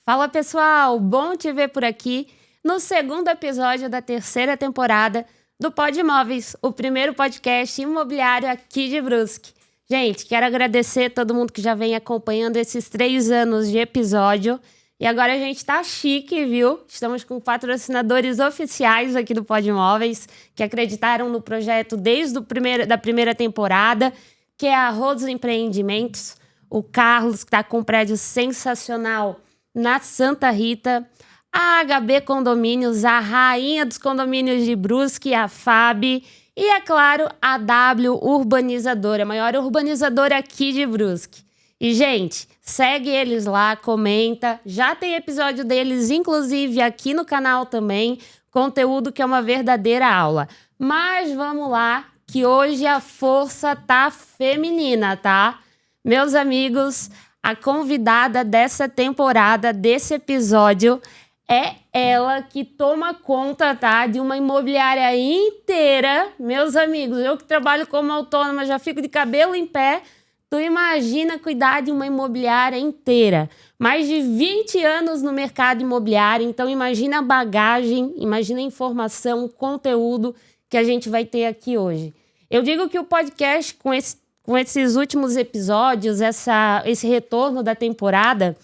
Fala pessoal, bom te ver por aqui no segundo episódio da terceira temporada do Pod Imóveis, o primeiro podcast imobiliário aqui de Brusque. Gente, quero agradecer a todo mundo que já vem acompanhando esses 3 anos de episódio. E agora a gente tá chique, viu? Estamos com patrocinadores oficiais aqui do Pod Imóveis, que acreditaram no projeto desde da primeira temporada, que é a Rodos Empreendimentos, o Carlos, que está com um prédio sensacional na Santa Rita, a HB Condomínios, a rainha dos condomínios de Brusque, a Fabi, e, é claro, a W Urbanizadora, a maior urbanizadora aqui de Brusque. E, gente, segue eles lá, comenta. Já tem episódio deles, inclusive, aqui no canal também. Conteúdo que é uma verdadeira aula. Mas vamos lá, que hoje a força tá feminina, tá? Meus amigos, a convidada dessa temporada, desse episódio, é ela que toma conta, tá, de uma imobiliária inteira. Meus amigos, eu que trabalho como autônoma, já fico de cabelo em pé. Tu imagina cuidar de uma imobiliária inteira. Mais de 20 anos no mercado imobiliário, então imagina a bagagem, imagina a informação, conteúdo que a gente vai ter aqui hoje. Eu digo que o podcast, com esses últimos episódios, esse retorno da temporada,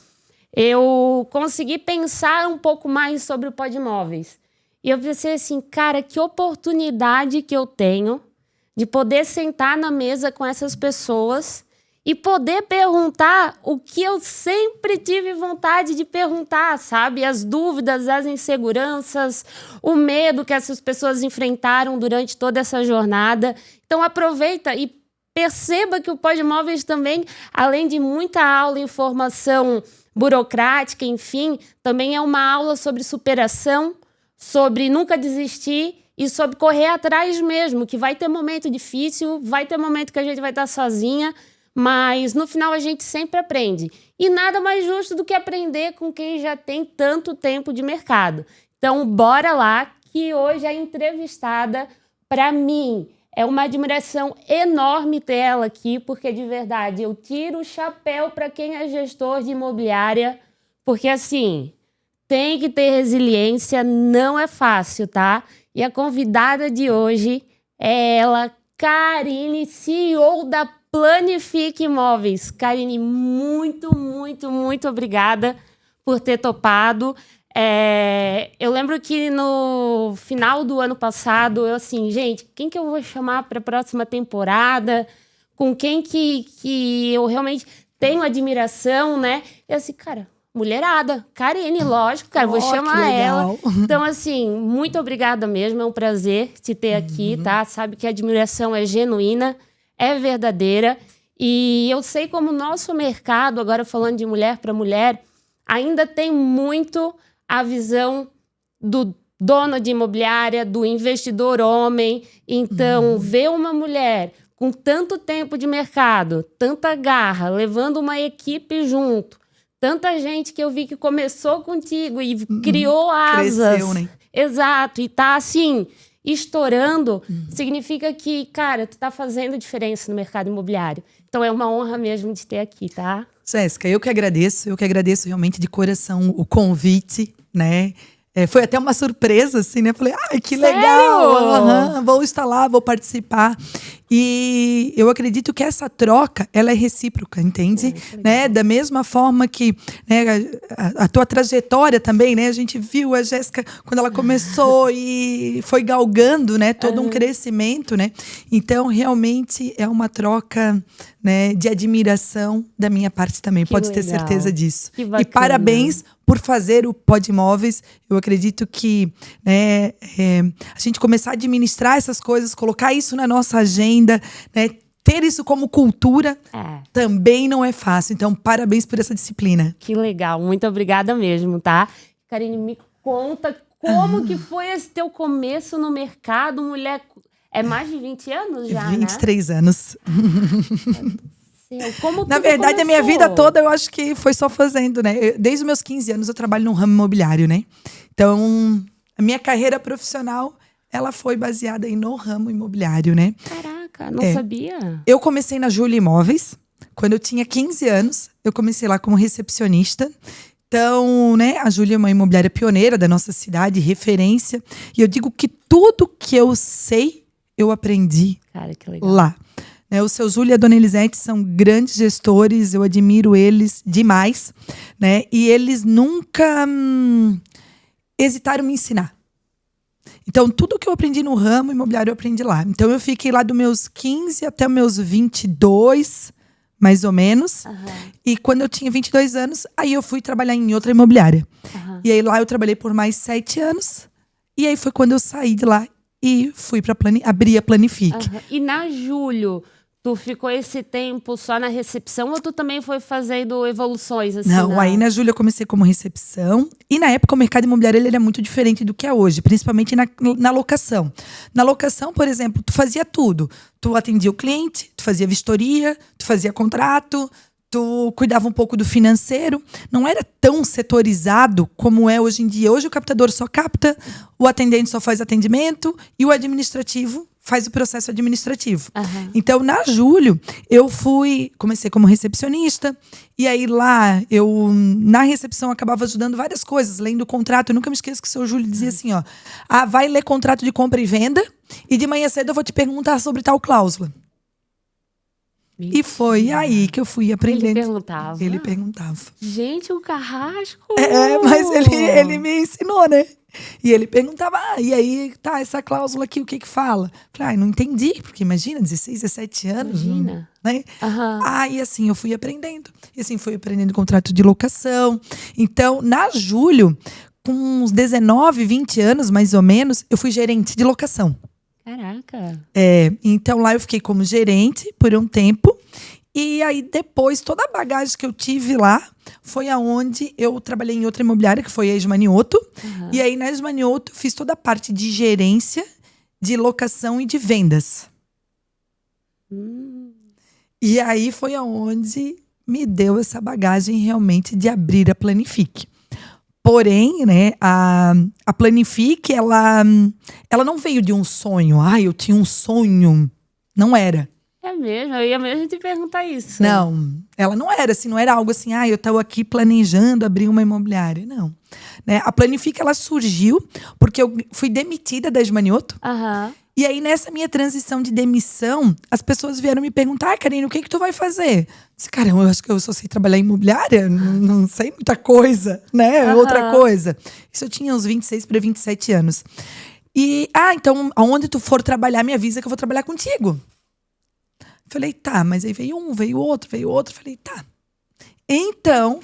eu consegui pensar um pouco mais sobre o Pod Imóveis. E eu pensei assim, cara, que oportunidade que eu tenho de poder sentar na mesa com essas pessoas e poder perguntar o que eu sempre tive vontade de perguntar, sabe? As dúvidas, as inseguranças, o medo que essas pessoas enfrentaram durante toda essa jornada. Então aproveita e perceba que o Pod Imóveis também, além de muita aula e informação burocrática, enfim, também é uma aula sobre superação, sobre nunca desistir e sobre correr atrás mesmo, que vai ter momento difícil, vai ter momento que a gente vai estar sozinha, mas no final a gente sempre aprende. E nada mais justo do que aprender com quem já tem tanto tempo de mercado. Então, bora lá, que hoje a entrevistada, para mim, é uma admiração enorme ter ela aqui, porque de verdade eu tiro o chapéu para quem é gestor de imobiliária, porque assim, tem que ter resiliência, não é fácil, tá? E a convidada de hoje é ela, Karine, CEO da Planifique Imóveis. Karine, muito, muito, muito obrigada por ter topado. Eu lembro que no final do ano passado, eu assim, gente, quem que eu vou chamar para a próxima temporada? Com quem que eu realmente tenho admiração, né? E assim, cara, mulherada, Karine, lógico, cara, vou chamar ela. Então, assim, muito obrigada mesmo, é um prazer te ter aqui, tá? Sabe que a admiração é genuína, é verdadeira. E eu sei como o nosso mercado, agora falando de mulher para mulher, ainda tem muito a visão do dono de imobiliária, do investidor homem. Então, ver uma mulher com tanto tempo de mercado, tanta garra, levando uma equipe junto, tanta gente que eu vi que começou contigo e criou asas. Cresceu, né? Exato, e tá assim, estourando, significa que, cara, tu tá fazendo diferença no mercado imobiliário. Então, é uma honra mesmo de ter aqui, tá? Jéssica, eu que agradeço realmente de coração o convite, né? Foi até uma surpresa, assim, né? Falei, que Sério? legal! Vou estar lá, vou participar. E eu acredito que essa troca, ela é recíproca, entende? Né? Da mesma forma que, né, a tua trajetória também, né? A gente viu a Jéssica quando ela começou e foi galgando, né? Todo um crescimento, né? Então, realmente, é uma troca, né, de admiração da minha parte também. Pode ter certeza disso. E parabéns por fazer o Pod Imóveis. Eu acredito que, né, a gente começar a administrar essas coisas, colocar isso na nossa agenda, né, ter isso como cultura, também não é fácil. Então, parabéns por essa disciplina. Que legal, muito obrigada mesmo, tá? Karine, me conta como que foi esse teu começo no mercado, mulher. É mais de 20 anos já, 23 anos. Como Na verdade, começou? A minha vida toda, eu acho que foi só fazendo, né? Desde os meus 15 anos, eu trabalho no ramo imobiliário, né? Então, a minha carreira profissional, ela foi baseada aí no ramo imobiliário, né? Caraca, não sabia. Eu comecei na Júlia Imóveis. Quando eu tinha 15 anos, eu comecei lá como recepcionista. Então, né, a Júlia é uma imobiliária pioneira da nossa cidade, referência. E eu digo que tudo que eu sei, eu aprendi Cara, que legal. lá. O seu Júlia e a dona Elisete são grandes gestores, eu admiro eles demais, né? E eles nunca hesitaram em me ensinar. Então, tudo que eu aprendi no ramo imobiliário, eu aprendi lá. Então, eu fiquei lá dos meus 15 até meus 22, mais ou menos. E quando eu tinha 22 anos, aí eu fui trabalhar em outra imobiliária. E aí, lá eu trabalhei por mais 7 anos. E aí, foi quando eu saí de lá e fui para abrir a Planifique. E na Júlio, tu ficou esse tempo só na recepção ou tu também foi fazendo evoluções? Assim, Não, aí na Júlia eu comecei como recepção. E na época o mercado imobiliário ele era muito diferente do que é hoje, principalmente na locação. Na locação, por exemplo, tu fazia tudo. Tu atendia o cliente, tu fazia vistoria, tu fazia contrato, tu cuidava um pouco do financeiro. Não era tão setorizado como é hoje em dia. Hoje o captador só capta, o atendente só faz atendimento e o administrativo faz o processo administrativo. Então, na Júlio, comecei como recepcionista. E aí lá, na recepção, acabava ajudando várias coisas. Além do contrato, eu nunca me esqueço que o seu Júlio dizia assim, ó. Vai ler contrato de compra e venda. E de manhã cedo eu vou te perguntar sobre tal cláusula. Mentira. E foi aí que eu fui aprendendo. Ele perguntava. Gente, o carrasco! Mas ele me ensinou, né? E ele perguntava, e aí, tá, essa cláusula aqui, o que fala? Falei, não entendi, porque imagina, 16, 17 anos. Imagina. Né? E assim, eu fui aprendendo. E assim, fui aprendendo contrato de locação. Então, na Júlio, com uns 19, 20 anos, mais ou menos, eu fui gerente de locação. Caraca! Então, lá eu fiquei como gerente por um tempo. E aí, depois, toda a bagagem que eu tive lá foi aonde eu trabalhei em outra imobiliária, que foi a Esmanioto. E aí, na Esmanioto, fiz toda a parte de gerência, de locação e de vendas. E aí, foi aonde me deu essa bagagem realmente de abrir a Planifique. Porém, né, a Planifique, ela não veio de um sonho. Eu tinha um sonho. Não era. É mesmo? Eu ia mesmo te perguntar isso. Não, ela não era assim, não era algo assim, eu estou aqui planejando abrir uma imobiliária, não. Né? A Planifique, ela surgiu porque eu fui demitida da Esmanioto. E aí, nessa minha transição de demissão, as pessoas vieram me perguntar, Karine, o que tu vai fazer? Eu disse, eu acho que eu só sei trabalhar em imobiliária, não sei muita coisa, né? Outra coisa. Isso eu tinha uns 26 para 27 anos. E, então, aonde tu for trabalhar, me avisa que eu vou trabalhar contigo. Falei, tá, mas aí veio outro. Falei, tá. Então,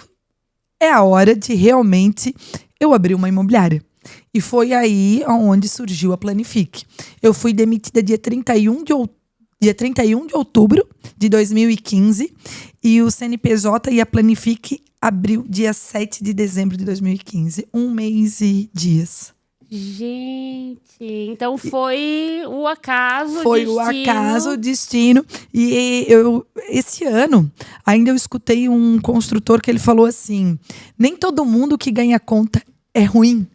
é a hora de realmente eu abrir uma imobiliária. E foi aí onde surgiu a Planifique. Eu fui demitida dia 31 de outubro de 2015. E o CNPJ e a Planifique abriu dia 7 de dezembro de 2015. 1 mês e dias. Gente, então foi o acaso, Foi destino. o acaso, o destino. E esse ano, ainda eu escutei um construtor que ele falou assim, nem todo mundo que ganha conta é ruim.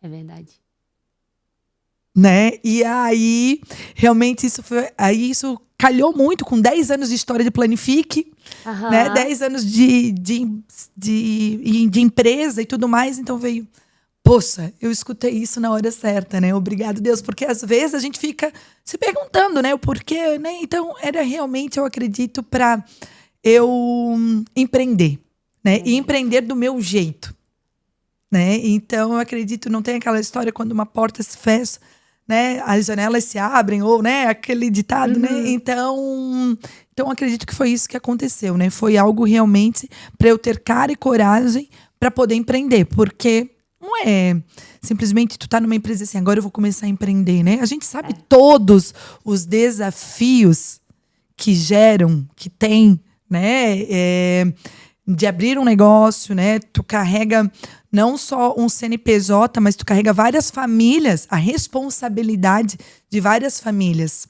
É verdade. Né? E aí, realmente, isso calhou muito com 10 anos de história de Planifique, né? 10 anos de empresa e tudo mais, então veio... Poxa, eu escutei isso na hora certa, né? Obrigado, Deus. Porque às vezes a gente fica se perguntando, né? O porquê, né? Então, era realmente, eu acredito, para eu empreender, né? E empreender do meu jeito, né? Então, eu acredito, não tem aquela história quando uma porta se fecha, né? As janelas se abrem, ou, né? Aquele ditado, né? Então, acredito que foi isso que aconteceu, né? Foi algo realmente para eu ter cara e coragem para poder empreender, porque... Não é simplesmente tu tá numa empresa assim, agora eu vou começar a empreender, né? A gente sabe todos os desafios que tem, né? De abrir um negócio, né? Tu carrega não só um CNPJ, mas tu carrega várias famílias, a responsabilidade de várias famílias.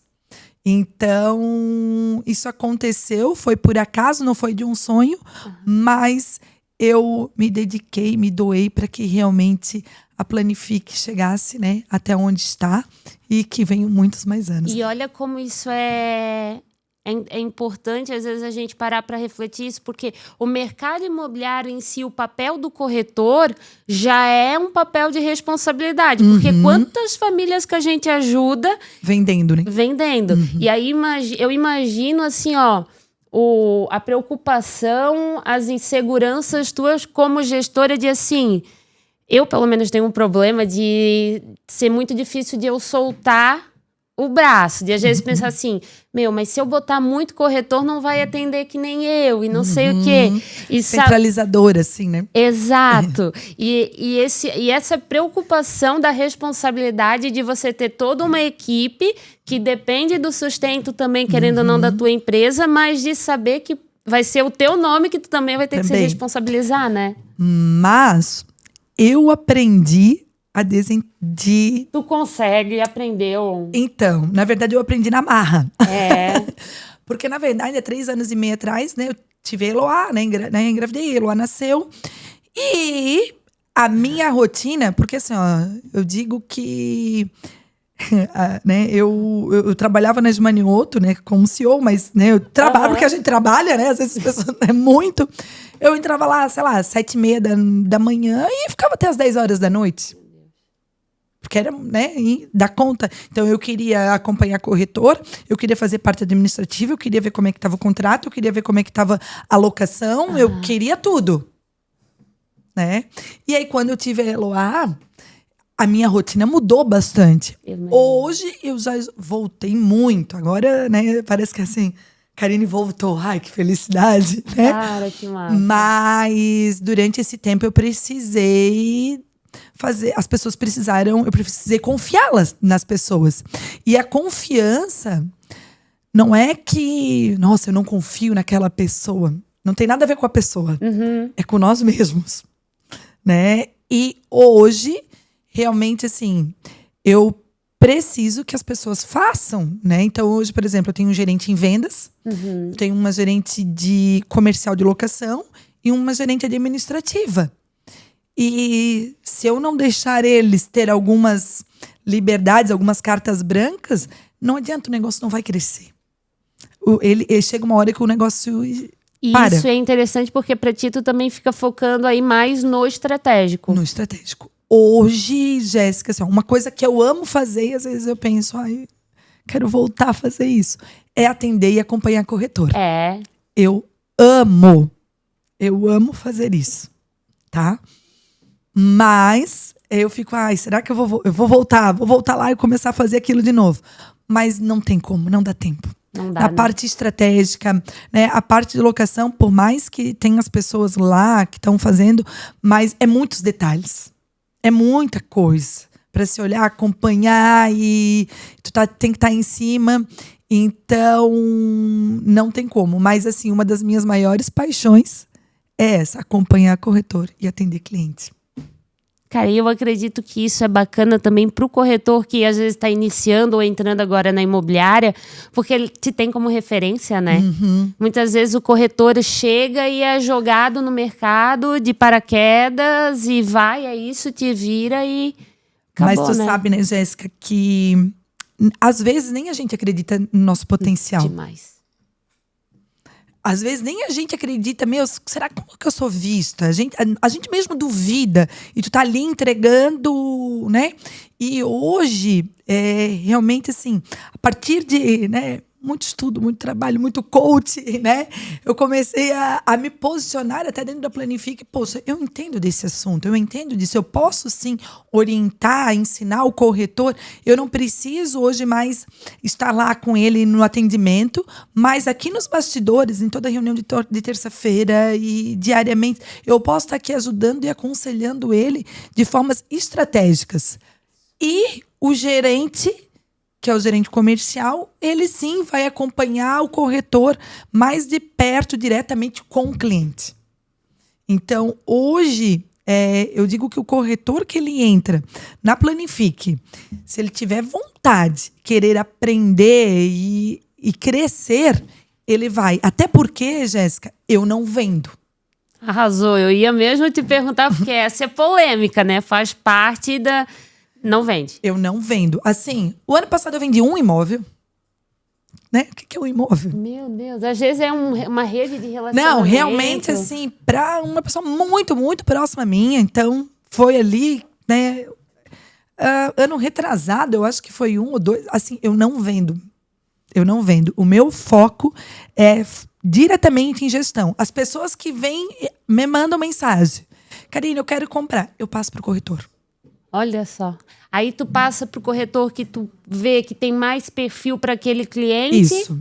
Então, isso aconteceu, foi por acaso, não foi de um sonho, mas... eu me dediquei, me doei para que realmente a Planifique chegasse, né, até onde está e que venham muitos mais anos. E olha como isso é é importante, às vezes, a gente parar para refletir isso, porque o mercado imobiliário em si, o papel do corretor, já é um papel de responsabilidade. Porque quantas famílias que a gente ajuda... Vendendo, né? Vendendo. E aí, eu imagino, assim, ó... a preocupação, as inseguranças tuas como gestora de assim... Eu, pelo menos, tenho um problema de ser muito difícil de eu soltar o braço. De, às vezes, pensar assim... mas se eu botar muito corretor, não vai atender que nem eu. E não sei o quê. E centralizadora, assim, né? Exato. E essa preocupação da responsabilidade de você ter toda uma equipe que depende do sustento também, querendo ou não, da tua empresa, mas de saber que vai ser o teu nome que tu também vai ter que se responsabilizar, né? Mas eu aprendi a Tu consegue, aprendeu. Então, na verdade, eu aprendi na marra. É. Porque, na verdade, há 3 anos e meio atrás, né, eu tive a Eloá, né, engravidei, a Eloá nasceu. E a minha rotina, porque assim, ó, eu digo que né, eu trabalhava na Esmanioto, né, como CEO, mas né, eu trabalho porque a gente trabalha, né, às vezes as pessoas é muito. Eu entrava lá, sei lá, 7h30 da manhã e ficava até as 10 horas da noite. Porque era, né, dar conta. Então, eu queria acompanhar corretor, eu queria fazer parte administrativa, eu queria ver como é que estava o contrato, eu queria ver como é que estava a locação, eu queria tudo. Né? E aí, quando eu tive a Eloá, a minha rotina mudou bastante. Hoje, eu já voltei muito. Agora, né, parece que assim... Karine voltou, ai, que felicidade, né? Cara, que massa. Mas, durante esse tempo, eu precisei... as pessoas precisaram, eu precisei confiar nas pessoas. E a confiança não é que, nossa, eu não confio naquela pessoa. Não tem nada a ver com a pessoa. É com nós mesmos, né? E hoje, realmente, assim, eu preciso que as pessoas façam, né? Então, hoje, por exemplo, eu tenho um gerente em vendas, tenho uma gerente de comercial de locação e uma gerente administrativa. E se eu não deixar eles ter algumas liberdades, algumas cartas brancas, não adianta, o negócio não vai crescer. Chega uma hora que o negócio para. Isso é interessante porque para ti tu também fica focando aí mais no estratégico. No estratégico. Hoje, Jéssica, assim, uma coisa que eu amo fazer, e às vezes eu penso, ai, quero voltar a fazer isso, é atender e acompanhar corretor. Eu amo fazer isso, tá? Mas eu fico, ai, será que eu vou voltar? Vou voltar lá e começar a fazer aquilo de novo. Mas não tem como, não dá tempo. Não dá, a parte estratégica, né? A parte de locação, por mais que tenha as pessoas lá que estão fazendo, mas é muitos detalhes. É muita coisa para se olhar, acompanhar e tem que estar em cima. Então, não tem como. Mas, assim, uma das minhas maiores paixões é essa, acompanhar corretor e atender cliente. Cara, eu acredito que isso é bacana também para o corretor que às vezes está iniciando ou entrando agora na imobiliária, porque ele te tem como referência, né? Muitas vezes o corretor chega e é jogado no mercado de paraquedas e vai, é isso, te vira e acabou, mas tu sabe, né, Jéssica, que às vezes nem a gente acredita no nosso potencial. Demais. Às vezes nem a gente acredita, será que eu sou vista? A gente mesmo duvida. E tu tá ali entregando, né? E hoje, realmente assim, a partir de, né, muito estudo, muito trabalho, muito coach, né? Eu comecei a me posicionar até dentro da Planifique. Poxa, eu entendo desse assunto, eu entendo disso. Eu posso, sim, orientar, ensinar o corretor. Eu não preciso hoje mais estar lá com ele no atendimento, mas aqui nos bastidores, em toda reunião de terça-feira e diariamente, eu posso estar aqui ajudando e aconselhando ele de formas estratégicas. E o gerente, que é o gerente comercial, ele sim vai acompanhar o corretor mais de perto, diretamente com o cliente. Então, hoje, eu digo que o corretor que ele entra na Planifique, se ele tiver vontade, querer aprender e crescer, ele vai. Até porque, Jéssica, eu não vendo. Arrasou. Eu ia mesmo te perguntar, porque essa é polêmica, né? Faz parte da... Não vende. Eu não vendo. Assim, o ano passado eu vendi um imóvel. Né? O que é um imóvel? Meu Deus, às vezes é uma rede de relacionamento. Não, realmente, assim, para uma pessoa muito, muito próxima minha. Então, foi ali, né? Ano retrasado, eu acho que foi 1 ou 2. Assim, eu não vendo. O meu foco é diretamente em gestão. As pessoas que vêm me mandam mensagem. Karine, eu quero comprar. Eu passo para o corretor. Olha só. Aí tu passa pro corretor que tu vê que tem mais perfil para aquele cliente. Isso.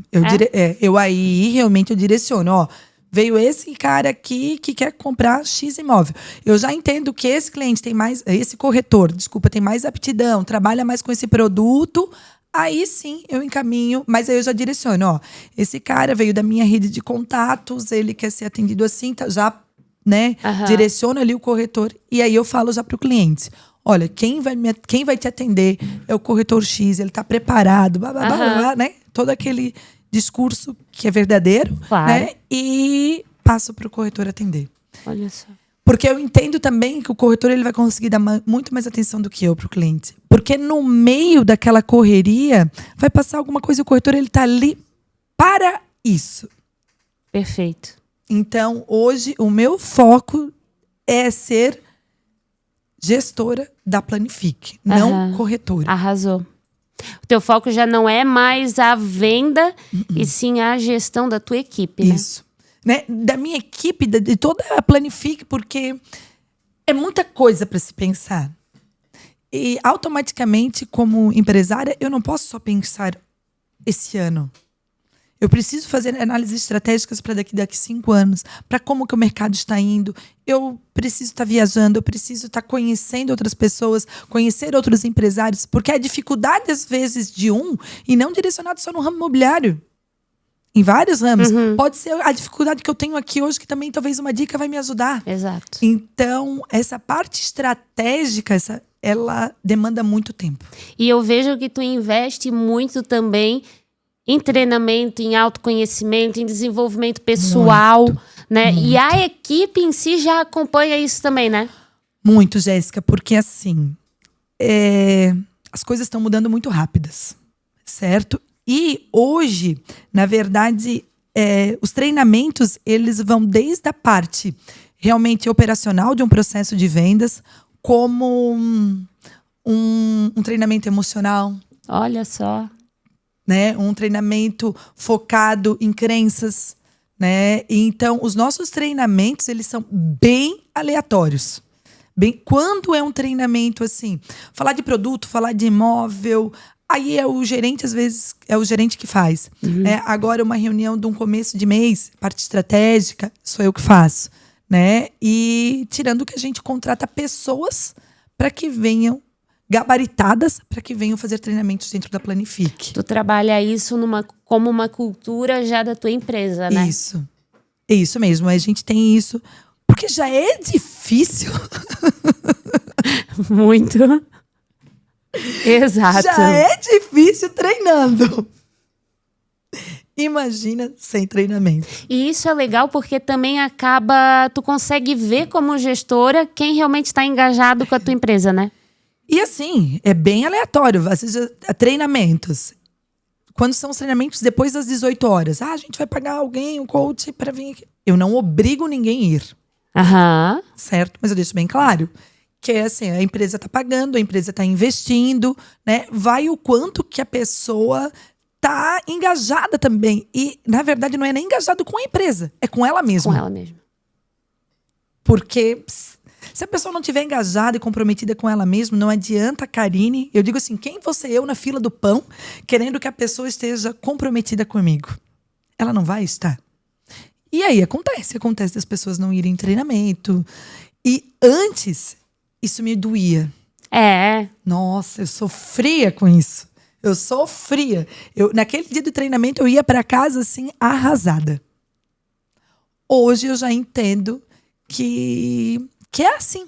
Eu aí realmente eu direciono. Ó, veio esse cara aqui que quer comprar X imóvel. Eu já entendo que esse cliente tem mais... Esse corretor, desculpa, tem mais aptidão, trabalha mais com esse produto. Aí sim, eu encaminho. Mas aí eu já direciono. Ó, esse cara veio da minha rede de contatos, ele quer ser atendido assim, tá, já, né? Direciono ali o corretor. E aí eu falo já pro cliente. Olha, quem vai te atender é o corretor X, ele está preparado, blá, blá, blá, blá, né? Todo aquele discurso que é verdadeiro, claro, né? E passo para o corretor atender. Olha só. Porque eu entendo também que o corretor ele vai conseguir dar muito mais atenção do que eu para o cliente. Porque no meio daquela correria, vai passar alguma coisa e o corretor ele está ali para isso. Perfeito. Então, hoje, o meu foco é ser gestora da Planifique, não corretora. Arrasou. O teu foco já não é mais a venda, e sim a gestão da tua equipe, né? Isso. Né? Da minha equipe, de toda a Planifique, porque é muita coisa para se pensar. E automaticamente, como empresária, eu não posso só pensar esse ano. Eu preciso fazer análises estratégicas para daqui 5 anos, para como que o mercado está indo. Eu preciso estar viajando, eu preciso estar conhecendo outras pessoas, conhecer outros empresários, porque a dificuldade, às vezes, de e não direcionado só no ramo imobiliário. Em vários ramos. Pode ser a dificuldade que eu tenho aqui hoje, que também talvez uma dica vai me ajudar. Exato. Então, essa parte estratégica, ela demanda muito tempo. E eu vejo que tu investe muito também em treinamento, em autoconhecimento, em desenvolvimento pessoal, né? Muito. E a equipe em si já acompanha isso também, né? Muito, Jéssica, porque assim, as coisas estão mudando muito rápidas, certo? E hoje, na verdade, os treinamentos, eles vão desde a parte realmente operacional de um processo de vendas, como um treinamento emocional. Olha só. Né? Um treinamento focado em crenças, né? Então, os nossos treinamentos, eles são bem aleatórios. Quando é um treinamento assim, falar de produto, falar de imóvel, aí é o gerente, às vezes, é o gerente que faz. Agora, uma reunião de um começo de mês, parte estratégica, sou eu que faço, né? E tirando que a gente contrata pessoas para que venham gabaritadas para que venham fazer treinamentos dentro da Planifique. Tu trabalha isso como uma cultura já da tua empresa, né? Isso mesmo. A gente tem isso. Porque já é difícil. Muito. Exato. Já é difícil treinando. Imagina sem treinamento. E isso é legal porque também tu consegue ver como gestora quem realmente está engajado com a tua empresa, né? E assim, é bem aleatório. Às vezes, treinamentos. Quando são os treinamentos depois das 18 horas. A gente vai pagar alguém, um coach, para vir aqui. Eu não obrigo ninguém a ir. Certo? Mas eu deixo bem claro. Que é assim, a empresa está pagando, a empresa está investindo, né? Vai o quanto que a pessoa tá engajada também. E, na verdade, não é nem engajado com a empresa. É com ela mesma. Com ela mesma. Porque se a pessoa não estiver engajada e comprometida com ela mesma, não adianta, Karine. Eu digo assim, quem vou ser eu na fila do pão, querendo que a pessoa esteja comprometida comigo? Ela não vai estar. E aí acontece das pessoas não irem em treinamento. E antes, isso me doía. Nossa, eu sofria com isso. Eu sofria. Naquele dia do treinamento, eu ia para casa assim, arrasada. Hoje eu já entendo que é assim.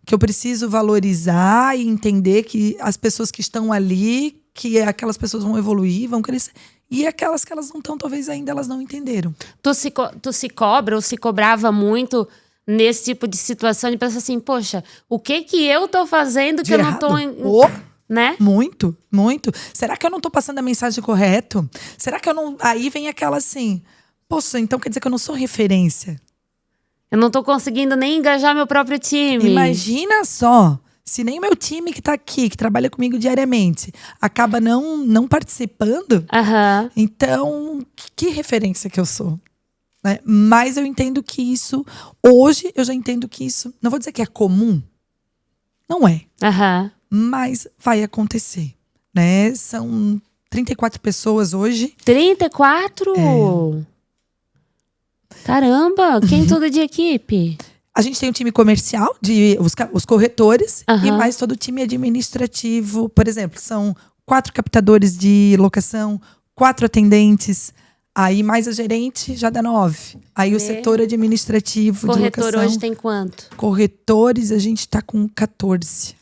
Que eu preciso valorizar e entender que as pessoas que estão ali, que aquelas pessoas vão evoluir, vão crescer. E aquelas que elas não estão, talvez ainda elas não entenderam. Tu se cobra ou se cobrava muito nesse tipo de situação de pensar assim, poxa, o que eu tô fazendo que eu não tô... né? Muito, muito. Será que eu não tô passando a mensagem correto? Será que eu não… Aí vem aquela assim… Poxa, então quer dizer que eu não sou referência? Eu não tô conseguindo nem engajar meu próprio time. Imagina só… Se nem o meu time que tá aqui, que trabalha comigo diariamente, acaba não participando, Aham. então, que referência que eu sou? Né? Mas eu entendo que isso… Hoje, eu já entendo que isso… Não vou dizer que é comum. Não é. Aham. Mas vai acontecer. Né? São 34 pessoas hoje. 34? Caramba, quem tudo de equipe? A gente tem um time comercial, os corretores, Aham. e mais todo o time administrativo. Por exemplo, são 4 captadores de locação, 4 atendentes, aí mais a gerente já dá 9. Aí o setor administrativo de Corretor locação. hoje tem quanto? Corretores, a gente tá com 14.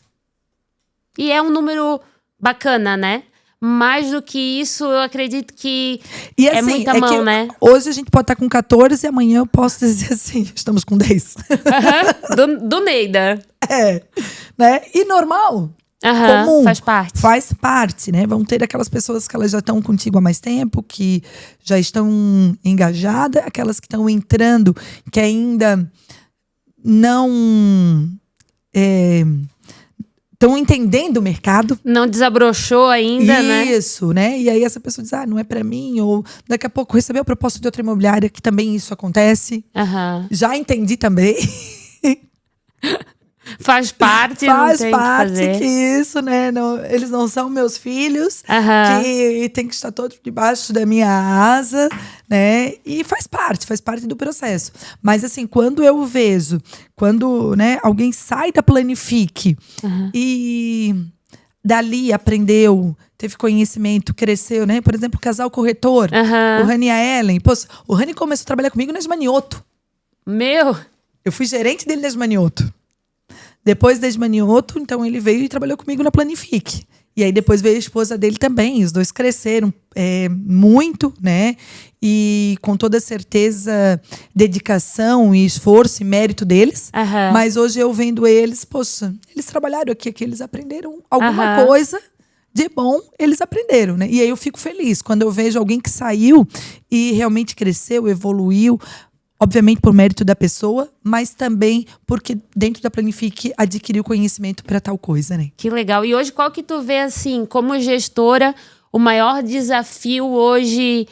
E é um número bacana, né? Mais do que isso, eu acredito que E é assim, muita mão, que né? hoje a gente pode estar com 14 e amanhã eu posso dizer assim, estamos com 10. Aham. Do Neida. Né? E normal. Aham, Comum. faz parte. Faz parte, né? Vão ter aquelas pessoas que elas já estão contigo há mais tempo, que já estão engajadas, aquelas que estão entrando, que ainda não estão entendendo o mercado. Não desabrochou ainda, né? Isso, né? E aí essa pessoa diz, não é pra mim, ou daqui a pouco recebeu a proposta de outra imobiliária, que também isso acontece. Aham. Já entendi também. Faz parte, Faz não tem parte que fazer. que isso, né? Eles não são meus filhos, Aham. que tem que estar todos debaixo da minha asa, né? E faz parte do processo. Mas assim, quando eu vejo, né, alguém sai da Planifique e dali aprendeu, teve conhecimento, cresceu, né? Por exemplo, o casal corretor, Aham. o Rani e a Ellen. Pô, o Rani começou a trabalhar comigo na Esmanioto. Meu, Eu fui gerente dele na Esmanioto. Depois da Esmanioto, então ele veio e trabalhou comigo na Planifique. E aí depois veio a esposa dele também. Os dois cresceram muito, né? E com toda certeza, dedicação e esforço e mérito deles. Aham. Mas hoje eu vendo eles, poxa, eles trabalharam aqui, eles aprenderam alguma Aham. coisa de bom, eles aprenderam, né? E aí eu fico feliz quando eu vejo alguém que saiu e realmente cresceu, evoluiu. Obviamente por mérito da pessoa, mas também porque dentro da Planifique adquiriu conhecimento para tal coisa, né? que legal. E hoje, qual que tu vê, assim, como gestora, o maior desafio hoje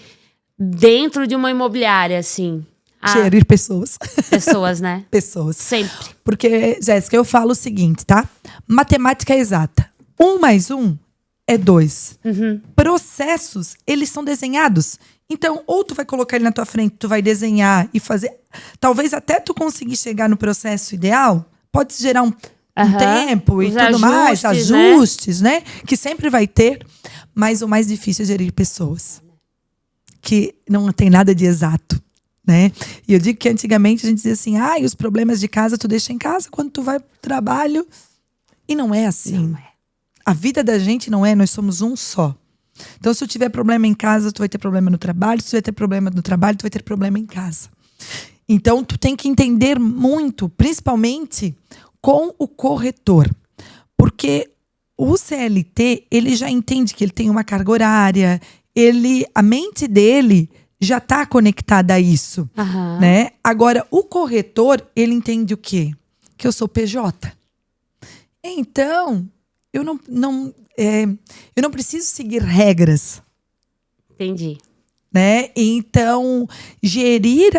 dentro de uma imobiliária, assim? Gerir pessoas. Pessoas, né? Pessoas. Sempre. Porque, Jéssica, eu falo o seguinte, tá? Matemática é exata. 1 mais 1 é 2. Processos, eles são desenhados. Então, ou tu vai colocar ele na tua frente, tu vai desenhar e fazer… Talvez até tu conseguir chegar no processo ideal, pode gerar um tempo e Os tudo mais, ajustes, ajustes, né? Que sempre vai ter. Mas o mais difícil é gerir pessoas. Que não tem nada de exato, né? E eu digo que antigamente a gente dizia assim, os problemas de casa tu deixa em casa quando tu vai pro trabalho. E não é assim. Não é. A vida da gente não é, nós somos um só. Então, se tu tiver problema em casa, tu vai ter problema no trabalho. Se tu vai ter problema no trabalho, tu vai ter problema em casa. Então, tu tem que entender muito, principalmente com o corretor. Porque o CLT, ele já entende que ele tem uma carga horária, a mente dele já está conectada a isso, Aham. né? Agora, o corretor, ele entende o quê? Que eu sou PJ. Então, eu não preciso seguir regras, Entendi. né? Então, gerir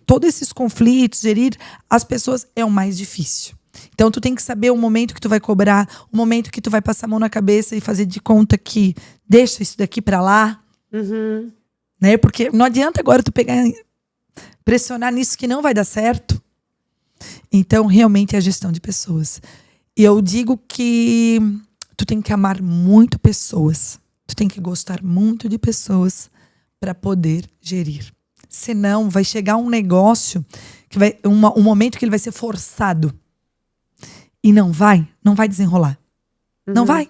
todos esses conflitos, gerir as pessoas é o mais difícil. Então, tu tem que saber o momento que tu vai cobrar, o momento que tu vai passar a mão na cabeça e fazer de conta que deixa isso daqui pra lá, né? Porque não adianta agora tu pressionar nisso que não vai dar certo. Então, realmente é a gestão de pessoas. E eu digo que tu tem que amar muito pessoas. Tu tem que gostar muito de pessoas para poder gerir. Senão, vai chegar um negócio que um momento que ele vai ser forçado. E não vai desenrolar. Não vai.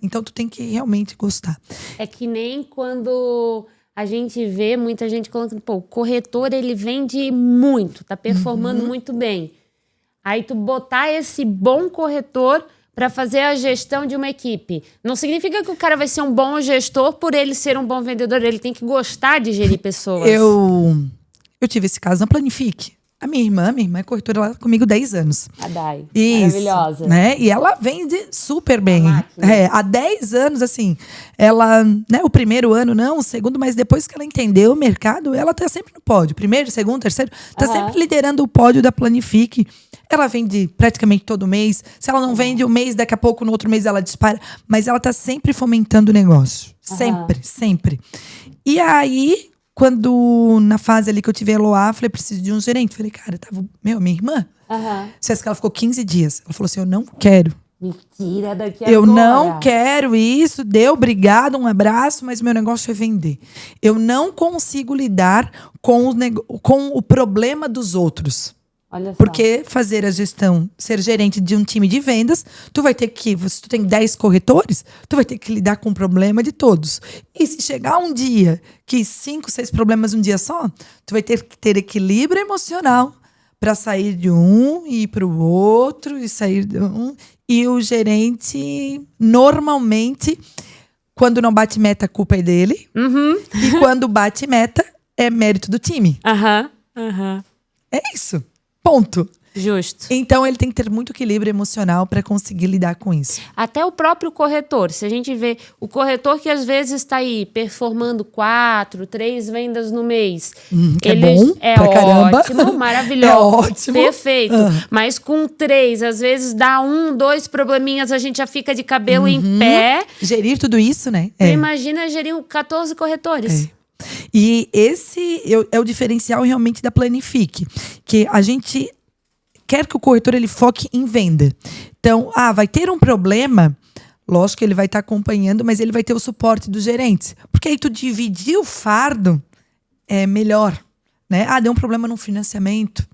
Então, tu tem que realmente gostar. É que nem quando a gente vê muita gente colocando, o corretor, ele vende muito, tá performando muito bem. Aí tu botar esse bom corretor para fazer a gestão de uma equipe. Não significa que o cara vai ser um bom gestor por ele ser um bom vendedor. Ele tem que gostar de gerir pessoas. Eu tive esse caso na Planifique. A minha irmã é corretora lá comigo 10 anos. A Dai. Isso, maravilhosa. Né? E ela vende super bem. máquina. Há 10 anos, assim, ela, né, o primeiro ano não, o segundo, mas depois que ela entendeu o mercado, ela tá sempre no pódio. Primeiro, segundo, terceiro, tá sempre liderando o pódio da Planifique. Ela vende praticamente todo mês. Se ela não vende um mês, daqui a pouco, no outro mês, ela dispara. Mas ela tá sempre fomentando o negócio. Sempre. E aí, quando na fase ali que eu tive a Eloá, falei, preciso de um gerente. Falei, cara, tava, minha irmã. Se ela ficou 15 dias. Ela falou assim, eu não quero. Mentira, daqui Eu não quero isso, deu, obrigado, um abraço, mas meu negócio é vender. Eu não consigo lidar com o problema dos outros. Olha só. Porque fazer a gestão, ser gerente de um time de vendas, tu vai ter que, se tu tem 10 corretores, tu vai ter que lidar com o problema de todos. E se chegar um dia que 5, 6 problemas um dia só, tu vai ter que ter equilíbrio emocional para sair de um e ir para o outro e sair de um. E o gerente, normalmente, quando não bate meta, a culpa é dele. E quando bate meta, é mérito do time. É isso. Ponto. Justo. Então, ele tem que ter muito equilíbrio emocional para conseguir lidar com isso. Até o próprio corretor. Se a gente vê o corretor que às vezes está aí performando 4, 3 vendas no mês. É bom pra caramba. Ótimo, maravilhoso. É ótimo. Perfeito. Mas com 3, às vezes dá 1, 2 probleminhas, a gente já fica de cabelo em pé. Gerir tudo isso, né? Imagina gerir 14 corretores. E esse é o diferencial realmente da Planifique. Que a gente quer que o corretor ele foque em venda. Então, vai ter um problema, lógico que ele vai estar acompanhando, mas ele vai ter o suporte do gerente. Porque aí tu dividir o fardo é melhor. Né? Deu um problema no financiamento.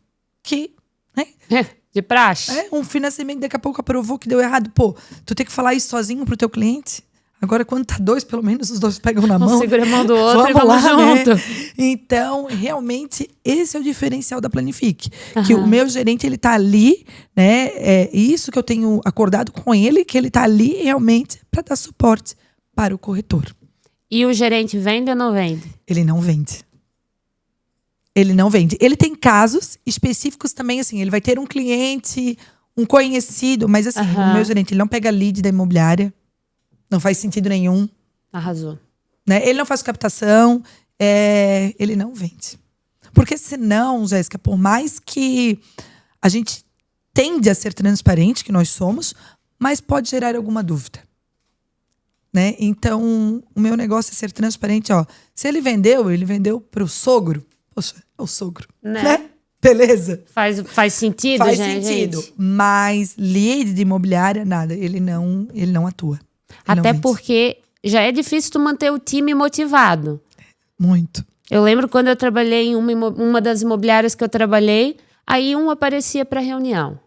Né? De praxe. Um financiamento daqui a pouco aprovou que deu errado. Pô, tu tem que falar isso sozinho pro teu cliente? Agora, quando tá 2, pelo menos os 2 pegam na mão. Segura a mão do outro vamos e vamos lá, junto. Né? Então, realmente, esse é o diferencial da Planifique. Que o meu gerente, ele tá ali, né? É isso que eu tenho acordado com ele, que ele tá ali realmente para dar suporte para o corretor. E o gerente vende ou não vende? Ele não vende. Ele não vende. Ele tem casos específicos também, assim, ele vai ter um cliente, um conhecido, mas assim, o meu gerente, ele não pega lead da imobiliária. Não faz sentido nenhum. Arrasou. Né? Ele não faz captação, ele não vende. Porque senão, Jéssica, por mais que a gente tende a ser transparente, que nós somos, mas pode gerar alguma dúvida. Né? Então, o meu negócio é ser transparente. Se ele vendeu para o sogro. Poxa, é o sogro. Né? Beleza? Faz sentido, faz gente? Sentido. Mas lead de imobiliária, nada. Ele não atua. Até porque já é difícil tu manter o time motivado. Muito. Eu lembro quando eu trabalhei em uma das imobiliárias que eu trabalhei, aí um aparecia para reunião.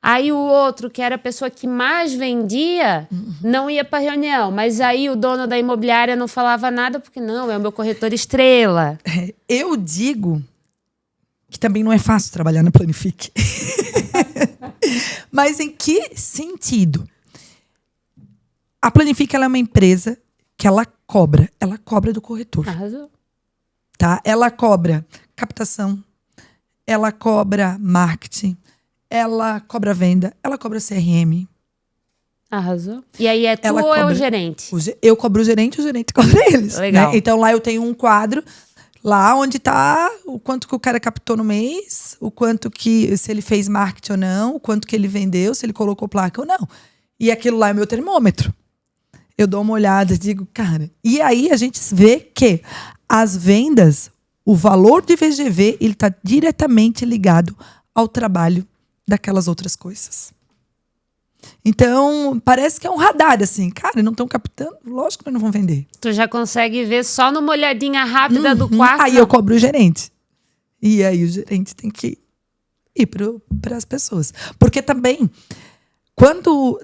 Aí o outro, que era a pessoa que mais vendia, não ia para reunião. Mas aí o dono da imobiliária não falava nada, porque não, é o meu corretor estrela. Eu digo que também não é fácil trabalhar na Planifique. Mas em que sentido? A Planifique, ela é uma empresa que ela cobra do corretor. Arrasou. Tá? Ela cobra captação, ela cobra marketing, ela cobra venda, ela cobra CRM. Arrasou. E aí é tu ou é o gerente? Eu cobro o gerente cobra eles. Legal. Né? Então lá eu tenho um quadro, lá onde tá o quanto que o cara captou no mês, o quanto que, se ele fez marketing ou não, o quanto que ele vendeu, se ele colocou placa ou não. E aquilo lá é meu termômetro. Eu dou uma olhada e digo, cara... E aí a gente vê que as vendas, o valor de VGV, ele está diretamente ligado ao trabalho daquelas outras coisas. Então, parece que é um radar, assim. Cara, não estão captando, lógico que não vão vender. Tu já consegue ver só numa olhadinha rápida do quarto? Aí eu cobro o gerente. E aí o gerente tem que ir para as pessoas. Porque também...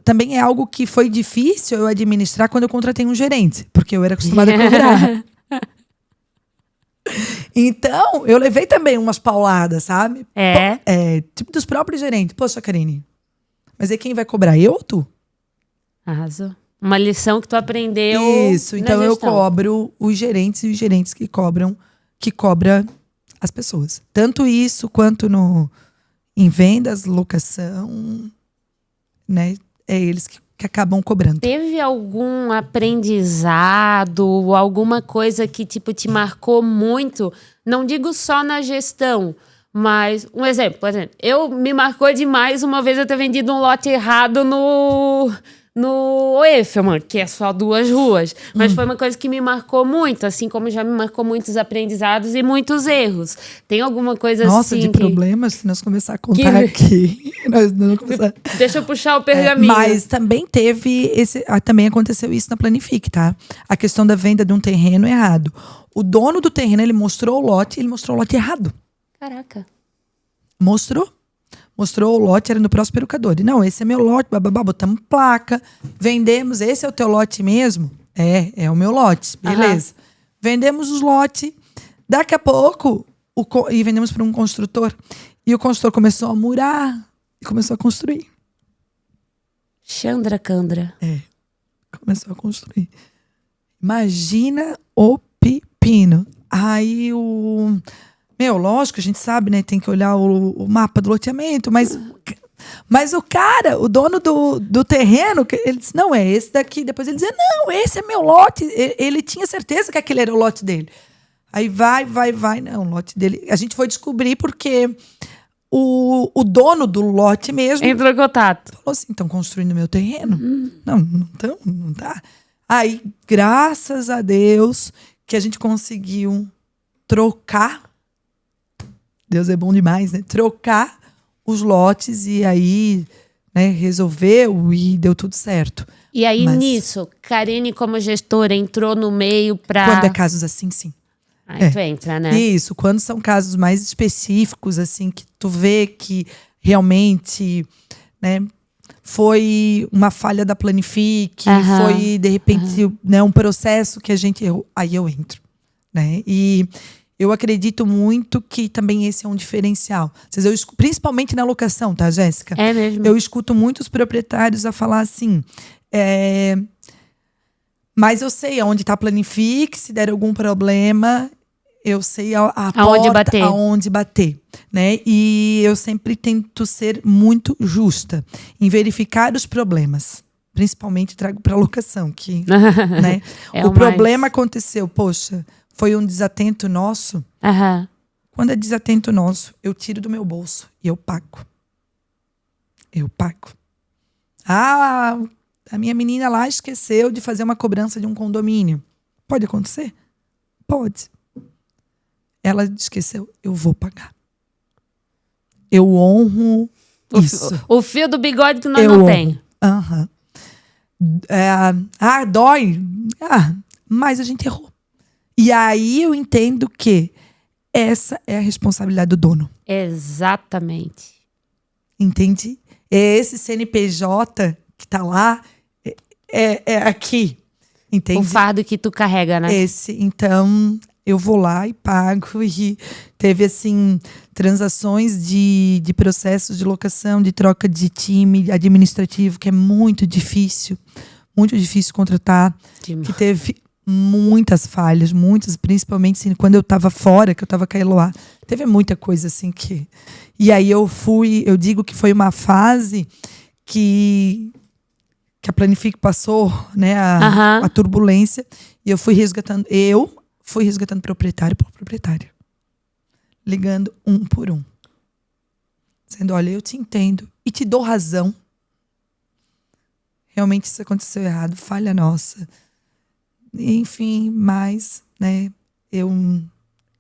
Também é algo que foi difícil eu administrar quando eu contratei um gerente. Porque eu era acostumada a cobrar. Então, eu levei também umas pauladas, sabe? Tipo dos próprios gerentes. Poxa, Karine, mas aí quem vai cobrar? Eu ou tu? Arrasou. Uma lição que tu aprendeu. Isso, então na eu gestão. cobro os gerentes e os gerentes que cobra as pessoas. Tanto isso quanto em vendas, locação, né? É eles que acabam cobrando. Teve algum aprendizado, alguma coisa que tipo te marcou muito? Não digo só na gestão, mas um exemplo, por exemplo, me marcou demais uma vez eu ter vendido um lote errado no Oeffelman, que é só 2 ruas. Mas foi uma coisa que me marcou muito, assim como já me marcou muitos aprendizados e muitos erros. Tem alguma coisa Nossa, assim de problemas, se nós começar a contar aqui. Nós não começar... Deixa eu puxar o pergaminho. Mas também também aconteceu isso na Planifique, tá? A questão da venda de um terreno errado. O dono do terreno, ele mostrou o lote errado. Caraca. Mostrou o lote, era no Próspero Cadore. Não, esse é meu lote, bababá, botamos placa, vendemos, esse é o teu lote mesmo? É o meu lote, beleza. Vendemos os lotes, daqui a pouco, e vendemos para um construtor. E o construtor começou a murar e começou a construir. Chandra Candra. Começou a construir. Imagina o pepino. Aí lógico, a gente sabe, né? Tem que olhar o mapa do loteamento, mas o dono do terreno, ele disse, não, é esse daqui. Depois ele dizia, não, esse é meu lote. Ele tinha certeza que aquele era o lote dele. Aí vai, não, o lote dele. A gente foi descobrir porque o dono do lote mesmo entrou em contato. falou assim, estão construindo meu terreno? Não tá. Aí, graças a Deus, que a gente conseguiu trocar. Deus é bom demais, né? Trocar os lotes e aí, né, resolveu e deu tudo certo. E aí, nisso, Karine, como gestora, entrou no meio pra... Quando é casos assim, sim. Aí tu entra, né? Isso, quando são casos mais específicos, assim, que tu vê que realmente, né, foi uma falha da Planifique, foi, de repente, né, um processo que a gente errou, aí eu entro, né? E eu acredito muito que também esse é um diferencial. Principalmente na locação, tá, Jéssica? É mesmo. Eu escuto muitos proprietários a falar assim, mas eu sei aonde está a Planifique, se der algum problema, eu sei aonde bater, né? E eu sempre tento ser muito justa em verificar os problemas. Principalmente trago para locação, que né? O problema aconteceu, poxa, foi um desatento nosso. Quando é desatento nosso, eu tiro do meu bolso e eu pago. A minha menina lá esqueceu de fazer uma cobrança de um condomínio. Pode acontecer? Pode. Ela esqueceu, eu vou pagar. Eu honro isso. O fio do bigode que nós não tem. Dói. Mas a gente errou. E aí eu entendo que essa é a responsabilidade do dono. Exatamente. Entende? É esse CNPJ que tá lá, é aqui. Entende? O fardo que tu carrega, né? Então, eu vou lá e pago. E teve, assim, transações de processos de locação, de troca de time administrativo, que é muito difícil contratar. Que teve muitas falhas, principalmente assim, quando eu estava fora, que eu estava com a Eloá. Teve muita coisa assim que... E aí eu digo que foi uma fase que a Planifique passou, né, a turbulência, e eu fui resgatando proprietário por proprietário. Ligando um por um. Dizendo, olha, eu te entendo e te dou razão. Realmente isso aconteceu errado, falha nossa. Enfim, mas, né, eu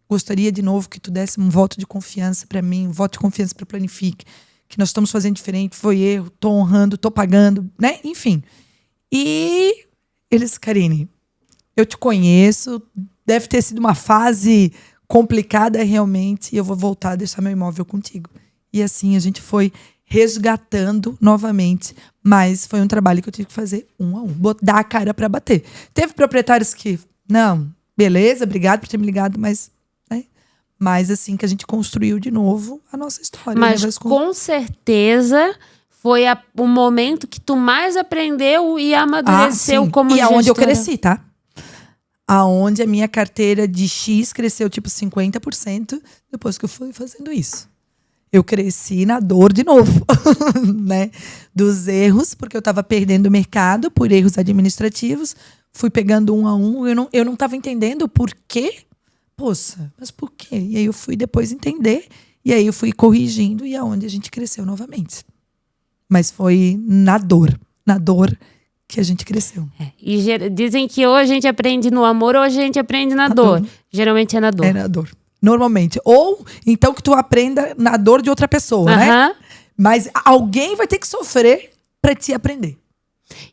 gostaria de novo que tu desse um voto de confiança para mim, um voto de confiança para a Planifique, que nós estamos fazendo diferente, foi erro, tô honrando, tô pagando, né? Enfim. E eles, Karine, eu te conheço, deve ter sido uma fase complicada realmente, e eu vou voltar a deixar meu imóvel contigo. E assim a gente foi resgatando novamente, mas foi um trabalho que eu tive que fazer 1 a 1, dar a cara para bater. Teve proprietários que, não, beleza, obrigado por ter me ligado, mas, né? Mas assim que a gente construiu de novo a nossa história. Mas com certeza foi o momento que tu mais aprendeu e amadureceu como gestora. E aonde eu cresci, tá? Aonde a minha carteira de X cresceu tipo 50% depois que eu fui fazendo isso. Eu cresci na dor de novo, né? Dos erros, porque eu estava perdendo o mercado por erros administrativos. Fui pegando um a um. Eu não estava entendendo por quê. Poxa, mas por quê? E aí eu fui depois entender. E aí eu fui corrigindo e aonde a gente cresceu novamente. Mas foi na dor que a gente cresceu. E dizem que ou a gente aprende no amor ou a gente aprende na dor. Geralmente é na dor. É na dor. Normalmente. Ou então que tu aprenda na dor de outra pessoa, né? Mas alguém vai ter que sofrer para te aprender.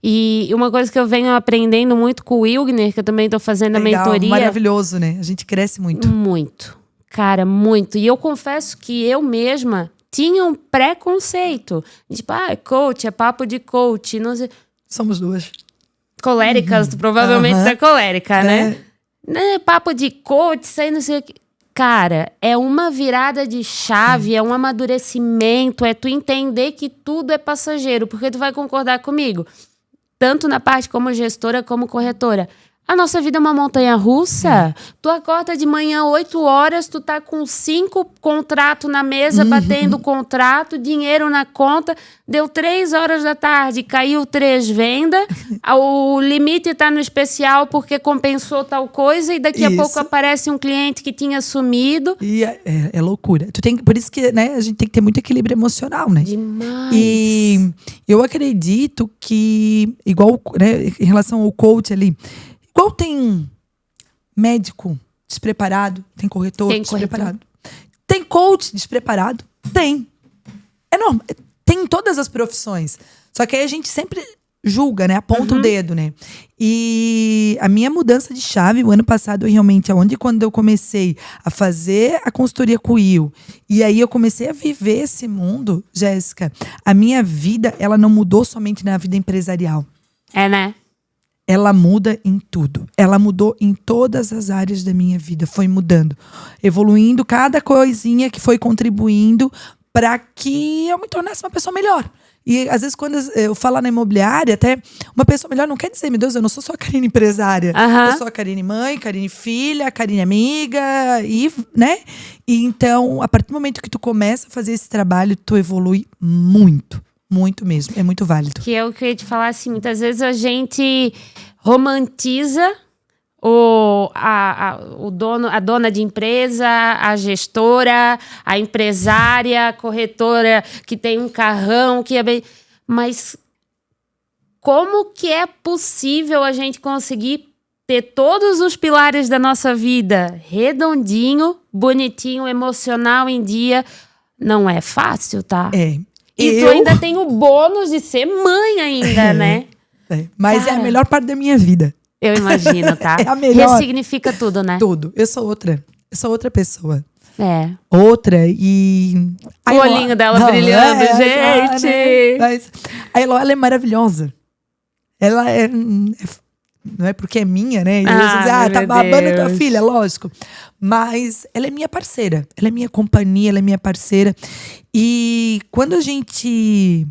E uma coisa que eu venho aprendendo muito com o Wilgner, que eu também tô fazendo a mentoria. Maravilhoso, né? A gente cresce muito. Muito. Cara, muito. E eu confesso que eu mesma tinha um preconceito. Tipo, coach, é papo de coach. Não sei. Somos duas. Coléricas, tu provavelmente é colérica, né? Papo de coach, isso aí não sei o que. Cara, é uma virada de chave, é um amadurecimento, é tu entender que tudo é passageiro, porque tu vai concordar comigo, tanto na parte como gestora, como corretora. A nossa vida é uma montanha-russa. Tu acorda de manhã 8 horas, tu tá com 5 contratos na mesa, batendo contrato, dinheiro na conta. Deu 3 horas da tarde, caiu 3 vendas. O limite tá no especial porque compensou tal coisa. E daqui a pouco aparece um cliente que tinha sumido. E é loucura. Por isso que, né, a gente tem que ter muito equilíbrio emocional, né? Demais. E eu acredito que, igual, né, em relação ao coach ali, igual tem médico despreparado, tem corretor despreparado. Tem coach despreparado? Tem. É normal. Tem em todas as profissões. Só que aí a gente sempre julga, né? Aponta o dedo, né? E a minha mudança de chave, o ano passado, realmente, quando eu comecei a fazer a consultoria com o Will, e aí eu comecei a viver esse mundo, Jéssica, a minha vida, ela não mudou somente na vida empresarial. Né? Ela muda em tudo. Ela mudou em todas as áreas da minha vida. Foi mudando. Evoluindo cada coisinha que foi contribuindo para que eu me tornasse uma pessoa melhor. E às vezes quando eu falo na imobiliária, até uma pessoa melhor não quer dizer, meu Deus, eu não sou só a Karine empresária. Eu sou a Karine mãe, Karine filha, Karine amiga, e, né? E então, a partir do momento que tu começa a fazer esse trabalho, tu evolui muito. Muito mesmo, é muito válido. Que é o que eu ia te falar, assim, muitas vezes a gente romantiza a dona de empresa, a gestora, a empresária, a corretora que tem um carrão, que é bem... Mas como que é possível a gente conseguir ter todos os pilares da nossa vida redondinho, bonitinho, emocional em dia? Não é fácil, tá? E tu ainda tem o bônus de ser mãe ainda, né? Mas cara, é a melhor parte da minha vida. Eu imagino, tá? É a melhor. Ressignifica tudo, né? Tudo. Eu sou outra pessoa. Outra e... O olhinho dela brilhando, gente! Né? Mas a Elo, ela é maravilhosa. Ela não é porque é minha, né? E dizer, tá babando tua filha, lógico. Mas ela é minha parceira. Ela é minha companhia, ela é minha parceira. E quando a gente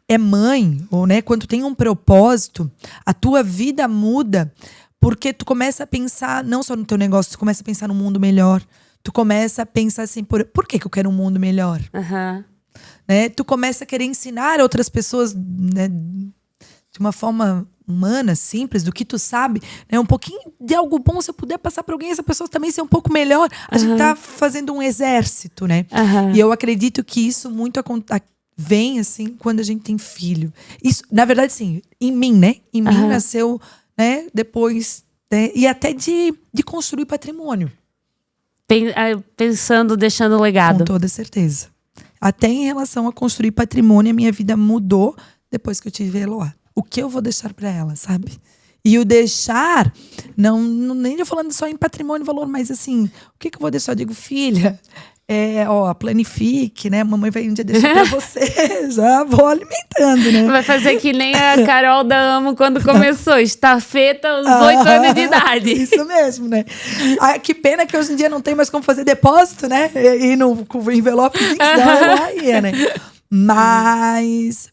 é mãe, ou né, quando tem um propósito, a tua vida muda porque tu começa a pensar não só no teu negócio, tu começa a pensar num mundo melhor. Tu começa a pensar assim, por que eu quero um mundo melhor? Né? Tu começa a querer ensinar outras pessoas, né, de uma forma humana, simples, do que tu sabe, né? Um pouquinho de algo bom, se eu puder passar para alguém, essa pessoa também ser um pouco melhor. A gente tá fazendo um exército, né? E eu acredito que isso muito vem, assim, quando a gente tem filho. Isso, na verdade, sim, em mim, né? Em mim nasceu, né? Depois, né? E até de construir patrimônio. Pensando, deixando legado. Com toda certeza. Até em relação a construir patrimônio, a minha vida mudou depois que eu tive a Eloá. O que eu vou deixar para ela, sabe? E o deixar, nem eu falando só em patrimônio e valor, mas assim, o que eu vou deixar? Eu digo, filha, planifique, né? Mamãe vai um dia deixar pra você. Já vou alimentando, né? Vai fazer que nem a Carol da Amo quando começou. Estafeta aos 8 anos de idade. Isso mesmo, né? Que pena que hoje em dia não tem mais como fazer depósito, né? E no envelopezinho, senão ela ia, né? Mas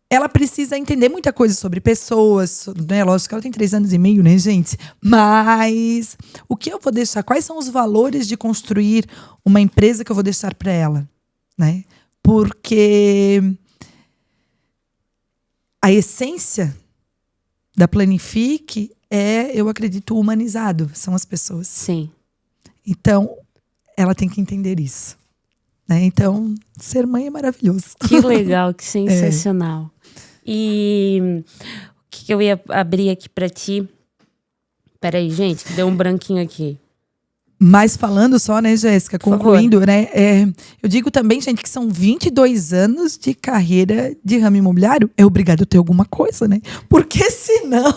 ela precisa entender muita coisa sobre pessoas, né? Lógico que ela tem 3 anos e meio, né, gente? Mas o que eu vou deixar? Quais são os valores de construir uma empresa que eu vou deixar para ela, né? Porque a essência da Planifique eu acredito, humanizado. São as pessoas. Sim. Então, ela tem que entender isso. Né? Então, ser mãe é maravilhoso. Que legal, que sensacional. E o que eu ia abrir aqui pra ti? Peraí, gente, que deu um branquinho aqui. Mas falando só, né, Jéssica, concluindo, né, eu digo também, gente, que são 22 anos de carreira de ramo imobiliário. É obrigado a ter alguma coisa, né? Porque senão...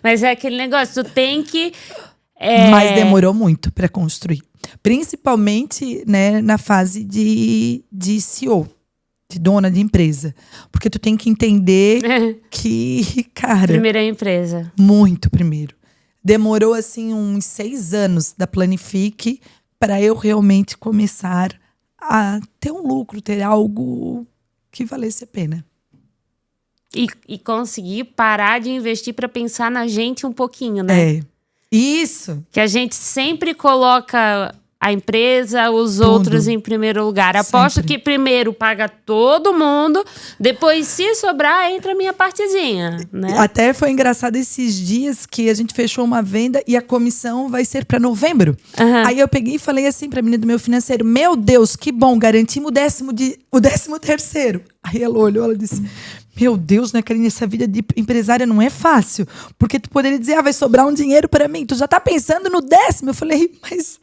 Mas é aquele negócio, tu tem que... Mas demorou muito para construir. Principalmente, né, na fase de CEO, de dona de empresa. Porque tu tem que entender que, cara... Primeira empresa. Muito primeiro. Demorou, assim, uns 6 anos da Planifique para eu realmente começar a ter um lucro, ter algo que valesse a pena. E conseguir parar de investir para pensar na gente um pouquinho, né? Isso. Que a gente sempre coloca a empresa, os outros em primeiro lugar. Aposto que primeiro paga todo mundo, depois, se sobrar, entra a minha partezinha, né? Até foi engraçado esses dias que a gente fechou uma venda e a comissão vai ser para novembro. Aí eu peguei e falei assim para a menina do meu financeiro: meu Deus, que bom, garantimos o 13º. Aí ela olhou, ela disse: meu Deus, né, Karine, essa vida de empresária não é fácil. Porque tu poderia dizer, vai sobrar um dinheiro para mim. Tu já tá pensando no 10º. Eu falei, mas...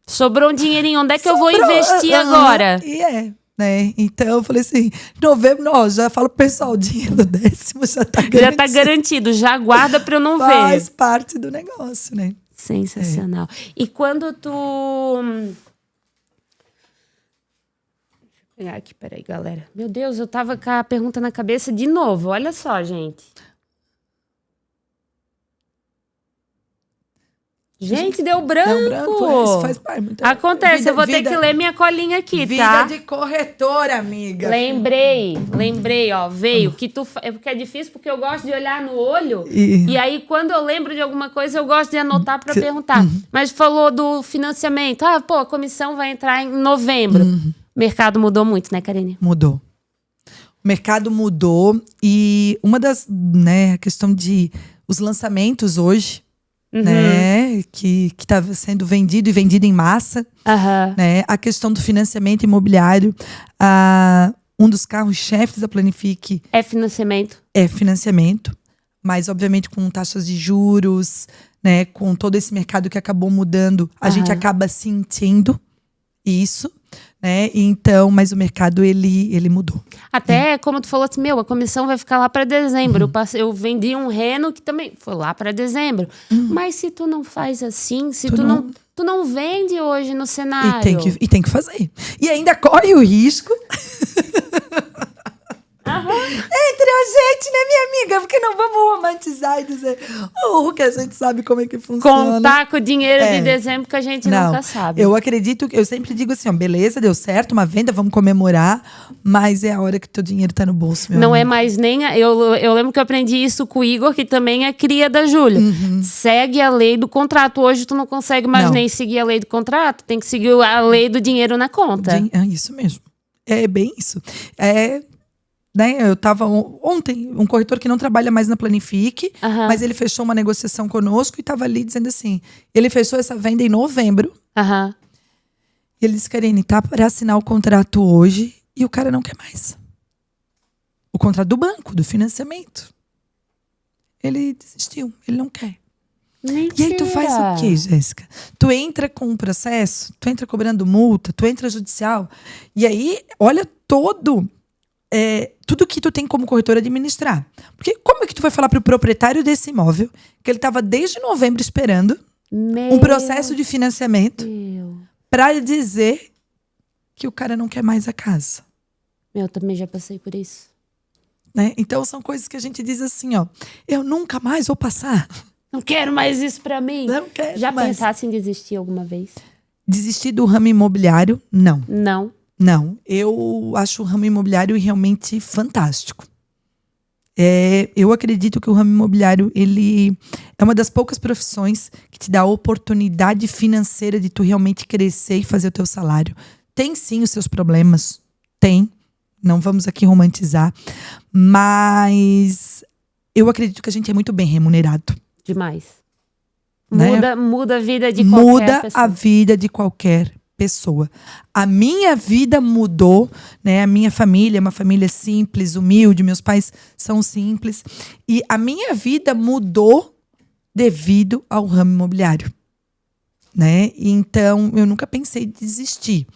Sobrou um dinheirinho, onde é que eu vou investir agora? E né? Então eu falei assim, novembro, já falo pro pessoal, o dinheiro do 10º já tá garantido. Já tá garantido, já guarda pra eu não ver. Faz parte do negócio, né? Sensacional. E quando tu... Deixa eu pegar aqui, peraí, galera. Meu Deus, eu tava com a pergunta na cabeça de novo. Olha só, gente. Gente, deu branco. Deu branco, isso faz parte. Acontece, eu vou ter que ler minha colinha aqui, tá? Vida de corretora, amiga. Lembrei, ó, veio. Porque é difícil, porque eu gosto de olhar no olho. E aí, quando eu lembro de alguma coisa, eu gosto de anotar para perguntar. Mas falou do financiamento. A comissão vai entrar em novembro. O mercado mudou muito, né, Karine? Mudou. O mercado mudou e uma das, né, a questão de os lançamentos hoje, né, que estava sendo vendido e vendido em massa, né, a questão do financiamento imobiliário, um dos carros-chefes da Planifique é financiamento. É financiamento, mas obviamente com taxas de juros, né, com todo esse mercado que acabou mudando, a gente acaba sentindo isso. Né? Então, mas o mercado, ele mudou. Até, como tu falou assim, a comissão vai ficar lá para dezembro. Eu vendi um Reno que também foi lá para dezembro. Mas se tu não faz assim, se tu não vende hoje no cenário... E tem que fazer. E ainda corre o risco... Entre a gente, né, minha amiga? Porque não vamos romantizar e dizer que a gente sabe como é que funciona. Contar com o dinheiro de dezembro que a gente nunca sabe. Eu acredito, eu sempre digo assim, beleza, deu certo, uma venda, vamos comemorar, mas é a hora que teu dinheiro tá no bolso, meu Não amigo. É mais nem... Eu lembro que eu aprendi isso com o Igor, que também é cria da Júlia. Segue a lei do contrato. Hoje tu não consegue mais nem seguir a lei do contrato, tem que seguir a lei do dinheiro na conta. É isso mesmo. É bem isso. Né, eu tava ontem, um corretor que não trabalha mais na Planifique, mas ele fechou uma negociação conosco e estava ali dizendo assim, ele fechou essa venda em novembro. E ele disse, Karine, tá para assinar o contrato hoje e o cara não quer mais. O contrato do banco, do financiamento. Ele desistiu, ele não quer. Mentira. E aí tu faz o quê, Jéssica? Tu entra com um processo, tu entra cobrando multa, tu entra judicial, e aí, olha tudo que tu tem como corretor administrar. Porque como é que tu vai falar pro proprietário desse imóvel que ele estava desde novembro esperando um processo de financiamento para dizer que o cara não quer mais a casa? Eu também já passei por isso. Né? Então são coisas que a gente diz assim, eu nunca mais vou passar. Não quero mais isso para mim. Não quero já mais. pensasse em desistir alguma vez? Desistir do ramo imobiliário? Não. Não. Não, eu acho o ramo imobiliário realmente fantástico. Eu acredito que o ramo imobiliário, ele é uma das poucas profissões que te dá a oportunidade financeira de tu realmente crescer e fazer o teu salário. Tem sim os seus problemas, tem. Não vamos aqui romantizar. Mas eu acredito que a gente é muito bem remunerado. Demais. Né? Muda a vida de qualquer Muda pessoa. a vida de qualquer pessoa. A minha vida mudou, né? A minha família é uma família simples, humilde, meus pais são simples. E a minha vida mudou devido ao ramo imobiliário, né? Então, eu nunca pensei em desistir.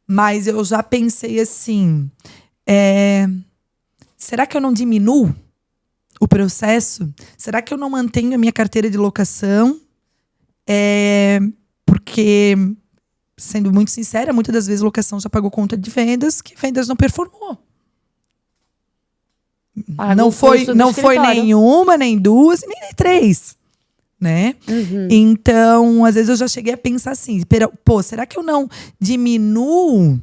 Mas eu já pensei assim, será que eu não diminuo o processo? Será que eu não mantenho a minha carteira de locação? Porque, sendo muito sincera, muitas das vezes a locação já pagou conta de vendas, que vendas não performou. Não foi nenhuma, nem duas, nem três. Né? Então, às vezes eu já cheguei a pensar assim, será que eu não diminuo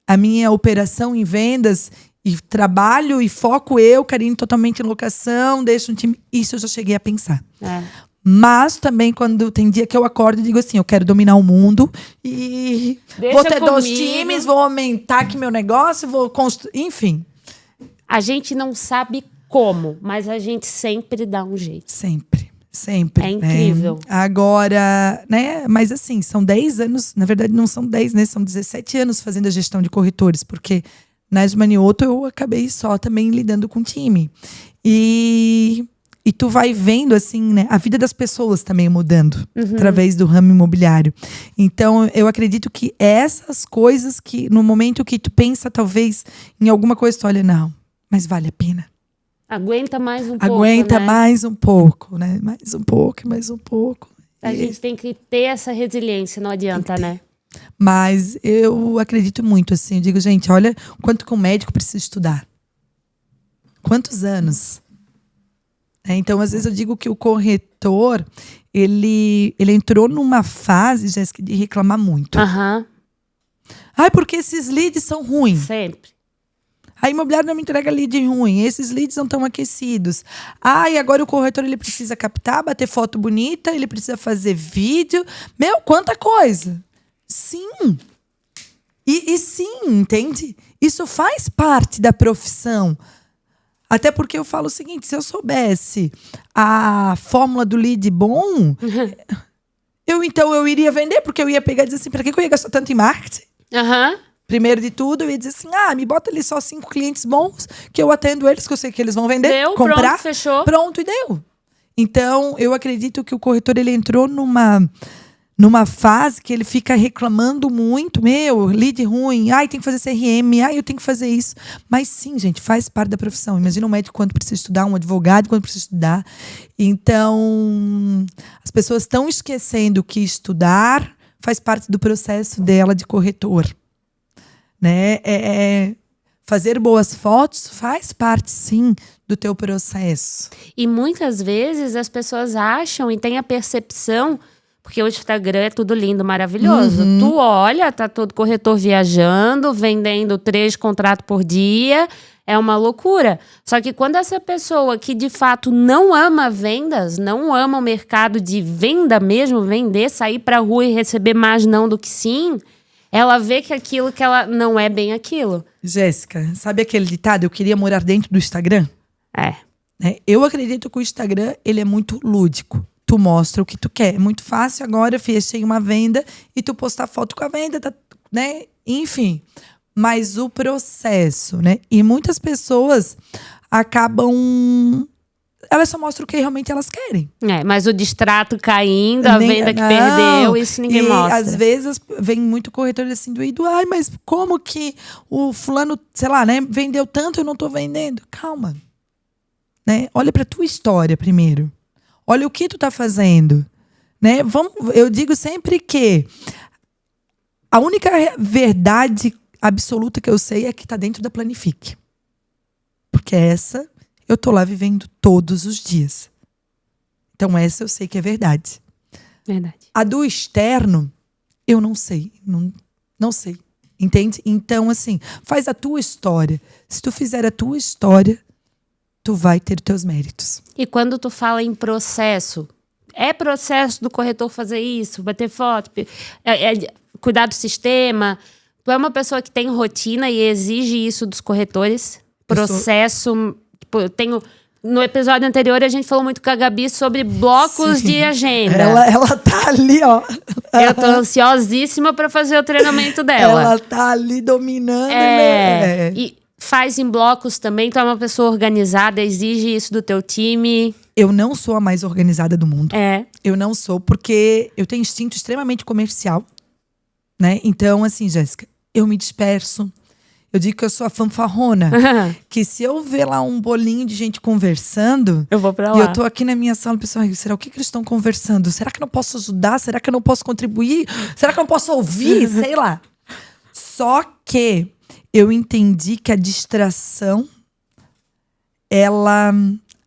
a minha operação em vendas e trabalho e foco carinho totalmente em locação, deixo um time. Isso eu já cheguei a pensar. Mas também quando tem dia que eu acordo e digo assim, eu quero dominar o mundo e vou ter 2 times, vou aumentar aqui meu negócio, vou construir, enfim. A gente não sabe como, mas a gente sempre dá um jeito. Sempre. É incrível. Agora, né? Mas assim, são 10 anos, na verdade não são 10, né? São 17 anos fazendo a gestão de corretores, porque na Esmanioto eu acabei só também lidando com time. E tu vai vendo, assim, né? A vida das pessoas também mudando através do ramo imobiliário. Então, eu acredito que essas coisas que, no momento que tu pensa, talvez, em alguma coisa, tu olha, não, mas vale a pena. Aguenta mais um pouco, Aguenta né? mais um pouco, né? Mais um pouco, mais um pouco. A gente tem que ter essa resiliência, não adianta, né? Mas eu acredito muito, assim. Eu digo, gente, olha quanto que um médico precisa estudar. Quantos anos? Então, às vezes eu digo que o corretor, ele entrou numa fase, Jéssica, de reclamar muito. Ai, porque esses leads são ruins. Sempre. A imobiliária não me entrega lead ruim. Esses leads não estão aquecidos. E agora o corretor ele precisa captar, bater foto bonita, ele precisa fazer vídeo. Meu, quanta coisa. Sim. E sim, entende? Isso faz parte da profissão. Até porque eu falo o seguinte, se eu soubesse a fórmula do lead bom, eu iria vender, porque eu ia pegar e dizer assim, pra que eu ia gastar tanto em marketing? Primeiro de tudo, eu ia dizer assim, me bota ali só 5 clientes bons, que eu atendo eles, que eu sei que eles vão vender, comprar. Pronto, fechou. Pronto, e deu. Então, eu acredito que o corretor, ele entrou numa fase que ele fica reclamando muito, lead ruim, tem que fazer CRM, eu tenho que fazer isso. Mas sim, gente, faz parte da profissão. Imagina um médico quanto precisa estudar, um advogado quanto precisa estudar. Então, as pessoas estão esquecendo que estudar faz parte do processo dela de corretor. Né? Fazer boas fotos faz parte, sim, do teu processo. E muitas vezes as pessoas acham e têm a percepção, porque o Instagram é tudo lindo, maravilhoso. Tu olha, tá todo corretor viajando, vendendo 3 contratos por dia, é uma loucura. Só que quando essa pessoa que de fato não ama vendas, não ama o mercado de venda mesmo, vender, sair pra rua e receber mais não do que sim, ela vê que aquilo que ela não é bem aquilo. Jéssica, sabe aquele ditado, eu queria morar dentro do Instagram? Eu acredito que o Instagram, ele é muito lúdico. Tu mostra o que tu quer. É muito fácil agora, fechei uma venda e tu postar foto com a venda, né? Enfim. Mas o processo, né? E muitas pessoas acabam... Elas só mostram o que realmente elas querem. Mas o distrato caindo, a venda que perdeu, isso ninguém mostra. Às vezes vem muito corretor assim doído. Mas como que o fulano, sei lá, né? Vendeu tanto, eu não tô vendendo. Calma. Né? Olha pra tua história primeiro. Olha o que tu tá fazendo. Né? Eu digo sempre que a única verdade absoluta que eu sei é que tá dentro da Planifique. Porque essa... eu tô lá vivendo todos os dias. Então essa eu sei que é verdade. Verdade. A do externo, eu não sei. Não sei. Entende? Então, assim, faz a tua história. Se tu fizer a tua história, tu vai ter teus méritos. E quando tu fala em processo, é processo do corretor fazer isso, bater foto, cuidar do sistema? Tu é uma pessoa que tem rotina e exige isso dos corretores? Processo, tipo, eu tenho... No episódio anterior, a gente falou muito com a Gabi sobre blocos Sim. de agenda. Ela tá ali, ó. Eu tô ansiosíssima para fazer o treinamento dela. Ela tá ali dominando. E faz em blocos também. Tu é uma pessoa organizada, exige isso do teu time. Eu não sou a mais organizada do mundo. Eu não sou, porque eu tenho instinto extremamente comercial, né? Então, assim, Jéssica, eu me disperso. Eu digo que eu sou a fanfarrona. Que se eu ver lá um bolinho de gente conversando... Eu vou pra lá. E eu tô aqui na minha sala, pessoal, será o que eles estão conversando? Será que eu não posso ajudar? Será que eu não posso contribuir? Será que eu não posso ouvir? Sei lá. Só que eu entendi que a distração, ela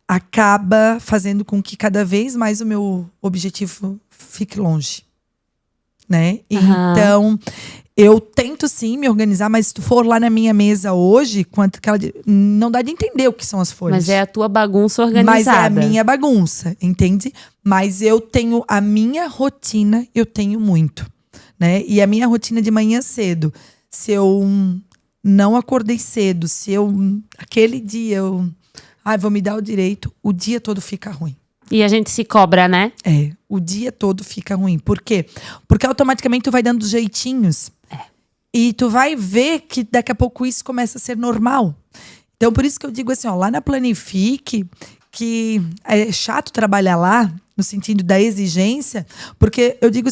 acaba fazendo com que cada vez mais o meu objetivo fique longe. Né? Então... Eu tento sim me organizar, mas se tu for lá na minha mesa hoje, não dá de entender o que são as folhas. Mas é a tua bagunça organizada. Mas é a minha bagunça, entende? Mas eu tenho a minha rotina, eu tenho muito, né? E a minha rotina de manhã cedo, se eu não acordei cedo, se eu aquele dia vou me dar o direito, o dia todo fica ruim. E a gente se cobra, né? O dia todo fica ruim. Por quê? Porque automaticamente tu vai dando jeitinhos. E tu vai ver que daqui a pouco isso começa a ser normal. Então, por isso que eu digo assim, ó, lá na Planifique, que é chato trabalhar lá, no sentido da exigência, porque eu digo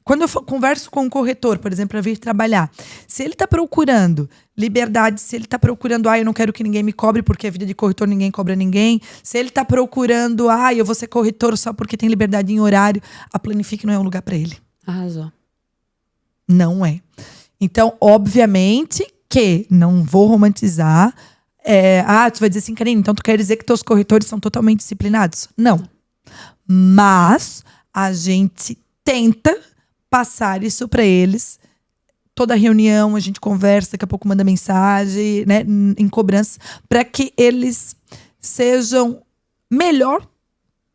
quando eu converso com um corretor, por exemplo, para vir trabalhar, se ele está procurando liberdade, se ele está procurando, eu não quero que ninguém me cobre, porque a vida de corretor ninguém cobra ninguém, se ele está procurando, eu vou ser corretor só porque tem liberdade em horário, a Planifique não é um lugar para ele. Arrasou. Não é. Então, obviamente que não vou romantizar. Tu vai dizer assim, Karine, então tu quer dizer que teus corretores são totalmente disciplinados? Não. Mas a gente tenta passar isso para eles. Toda reunião a gente conversa, daqui a pouco manda mensagem, né, em cobrança, para que eles sejam melhor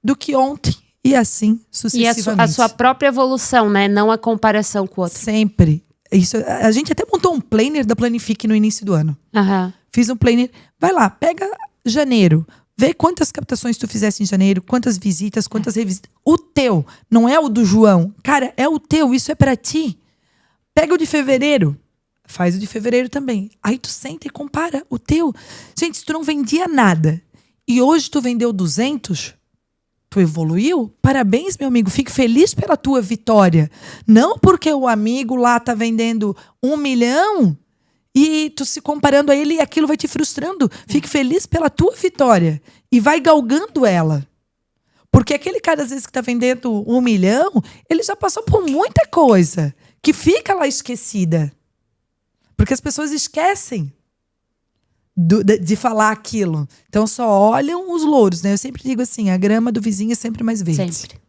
do que ontem e assim sucessivamente. E a sua própria evolução, né? Não a comparação com o outro. Sempre. Isso, a gente até montou um planner da Planifique no início do ano. Fiz um planner. Vai lá, pega janeiro. Vê quantas captações tu fizesse em janeiro, quantas visitas, quantas revisitas. O teu, não é o do João. Cara, é o teu, isso é pra ti. Pega o de fevereiro, faz o de fevereiro também. Aí tu senta e compara o teu. Gente, se tu não vendia nada e hoje tu vendeu 200... Tu evoluiu? Parabéns, meu amigo. Fique feliz pela tua vitória. Não porque o amigo lá tá vendendo 1 milhão e tu se comparando a ele e aquilo vai te frustrando. Fique feliz pela tua vitória e vai galgando ela. Porque aquele cara, às vezes, que tá vendendo 1 milhão, ele já passou por muita coisa que fica lá esquecida. Porque as pessoas esquecem de falar aquilo. Então só olham os louros, né? Eu sempre digo assim, a grama do vizinho é sempre mais verde. Sempre.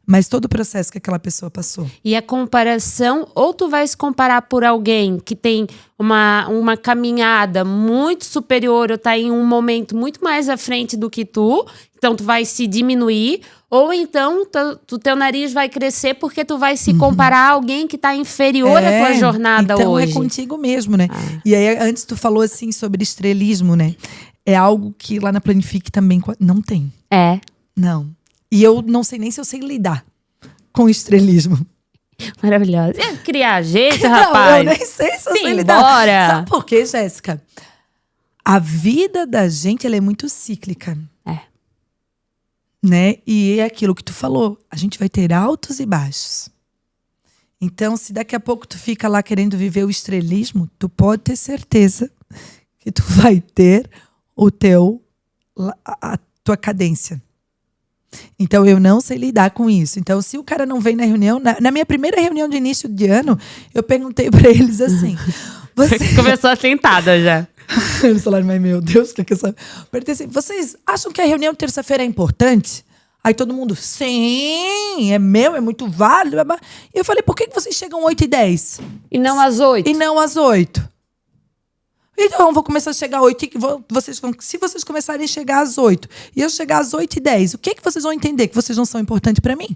Mas todo o processo que aquela pessoa passou. E a comparação, ou tu vai se comparar por alguém que tem uma caminhada muito superior ou tá em um momento muito mais à frente do que tu, então tu vai se diminuir, ou então teu nariz vai crescer porque tu vai se comparar a alguém que tá inferior à tua jornada então hoje. Então é contigo mesmo, né? E aí antes tu falou assim sobre estrelismo, né? É algo que lá na Planifique também não tem. Não. E eu não sei nem se eu sei lidar com estrelismo. Maravilhosa. Criar jeito, rapaz. Não, eu nem sei se eu sei lidar. Embora. Sabe por quê, Jéssica? A vida da gente, ela é muito cíclica. Né? E é aquilo que tu falou. A gente vai ter altos e baixos. Então, se daqui a pouco tu fica lá querendo viver o estrelismo, tu pode ter certeza que tu vai ter a tua cadência. Então, eu não sei lidar com isso. Então, se o cara não vem na reunião... Na minha primeira reunião de início de ano, eu perguntei para eles assim... Começou a tentada já. Eles falaram, mas meu Deus, o que é essa... Perguntei assim, vocês acham que a reunião de terça-feira é importante? Aí todo mundo, sim, é meu, é muito válido. E eu falei, por que vocês chegam 8h10? E não às 8? E não às 8. Então, eu vou começar a chegar às 8. Se vocês começarem a chegar às 8 e eu chegar às 8h10, o que vocês vão entender? Que vocês não são importantes para mim?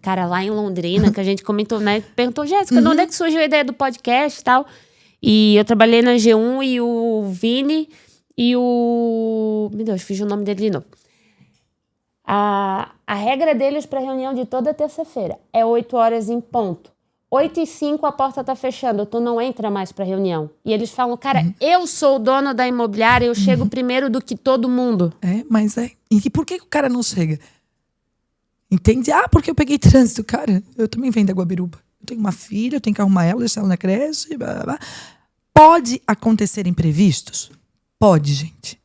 Cara, lá em Londrina, que a gente comentou, né? Perguntou, Jéssica, de onde é que surgiu a ideia do podcast e tal? E eu trabalhei na G1 e o Vini e o... Meu Deus, fiz o nome dele de novo. A regra deles para reunião de toda terça-feira é 8 horas em ponto. 8h05 a porta tá fechando, tu não entra mais pra reunião. E eles falam, cara, eu sou o dono da imobiliária, eu chego primeiro do que todo mundo. Mas é. E por que o cara não chega? Entende? Porque eu peguei trânsito, cara. Eu também venho da Guabiruba. Eu tenho uma filha, eu tenho que arrumar ela, deixar ela na creche. Blá, blá, blá. Pode acontecer imprevistos? Pode, gente.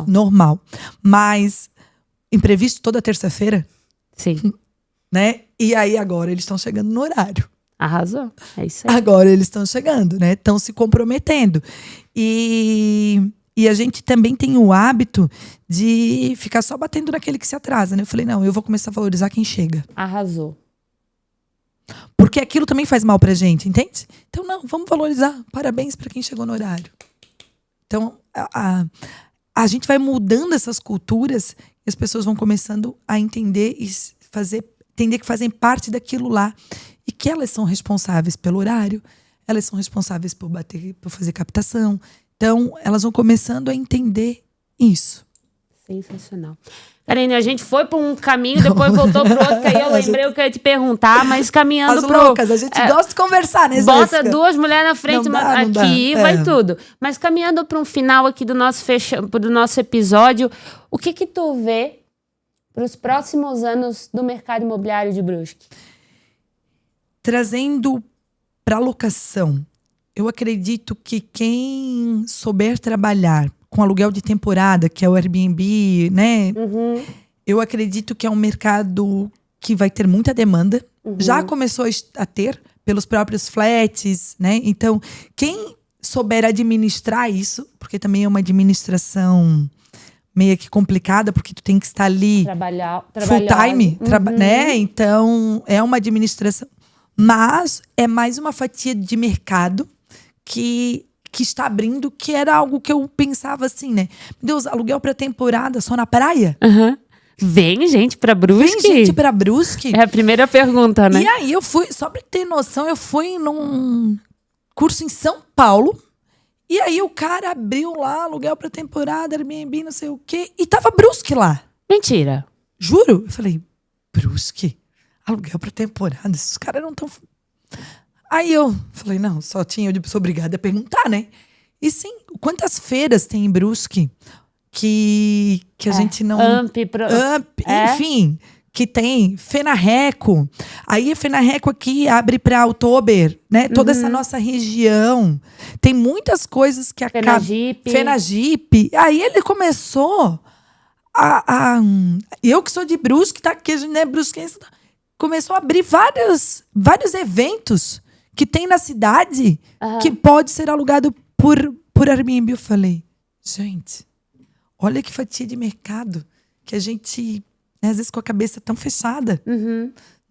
Normal. Mas imprevisto toda terça-feira? Sim. Né? E aí agora eles estão chegando no horário. Arrasou. É isso aí. Agora eles estão chegando, né? Estão se comprometendo. E a gente também tem o hábito de ficar só batendo naquele que se atrasa, né? Eu falei, não, eu vou começar a valorizar quem chega. Arrasou. Porque aquilo também faz mal pra gente, entende? Então, não, vamos valorizar. Parabéns pra quem chegou no horário. Então, a gente vai mudando essas culturas e as pessoas vão começando a entender e entender que fazem parte daquilo lá. E que elas são responsáveis pelo horário, elas são responsáveis por fazer captação. Então, elas vão começando a entender isso. Sensacional. Karine, a gente foi por um caminho, depois voltou pro outro, que aí eu lembrei o que eu ia te perguntar, mas caminhando pro... As loucas, a gente gosta de conversar, né, Bota Jéssica? duas mulheres na frente aqui e vai tudo. Mas caminhando para um final aqui do nosso episódio, o que tu vê para os próximos anos do mercado imobiliário de Brusque? Trazendo para locação, eu acredito que quem souber trabalhar com aluguel de temporada, que é o Airbnb, né? Uhum. Eu acredito que é um mercado que vai ter muita demanda. Uhum. Já começou a ter pelos próprios flats, né? Então, quem souber administrar isso, porque também é uma administração meio que complicada, porque tu tem que estar ali full time, né? Então, é uma administração. Mas é mais uma fatia de mercado que está abrindo, que era algo que eu pensava assim, né? Meu Deus, aluguel para temporada só na praia? Uhum. Vem gente pra Brusque? Vem gente pra Brusque? É a primeira pergunta, né? E aí eu fui, só pra ter noção, eu fui num curso em São Paulo. E aí o cara abriu lá, aluguel pra temporada, Airbnb, não sei o quê. E tava Brusque lá. Mentira. Juro. Eu falei, Brusque? Aluguel pra temporada? Esses caras não estão... Aí eu falei, não, sou obrigada a perguntar, né? E sim, quantas feiras tem em Brusque que a gente não... Enfim, que tem Fenarreco. Aí a Fenarreco aqui abre para Oktober, né? Toda essa nossa região. Tem muitas coisas que acabam... Fenagipe. Aí ele começou eu que sou de Brusque, tá? Que a gente não é brusquense. Começou a abrir vários eventos que tem na cidade que pode ser alugado por Airbnb. Eu falei, gente, olha que fatia de mercado que a gente, né, às vezes com a cabeça tão fechada,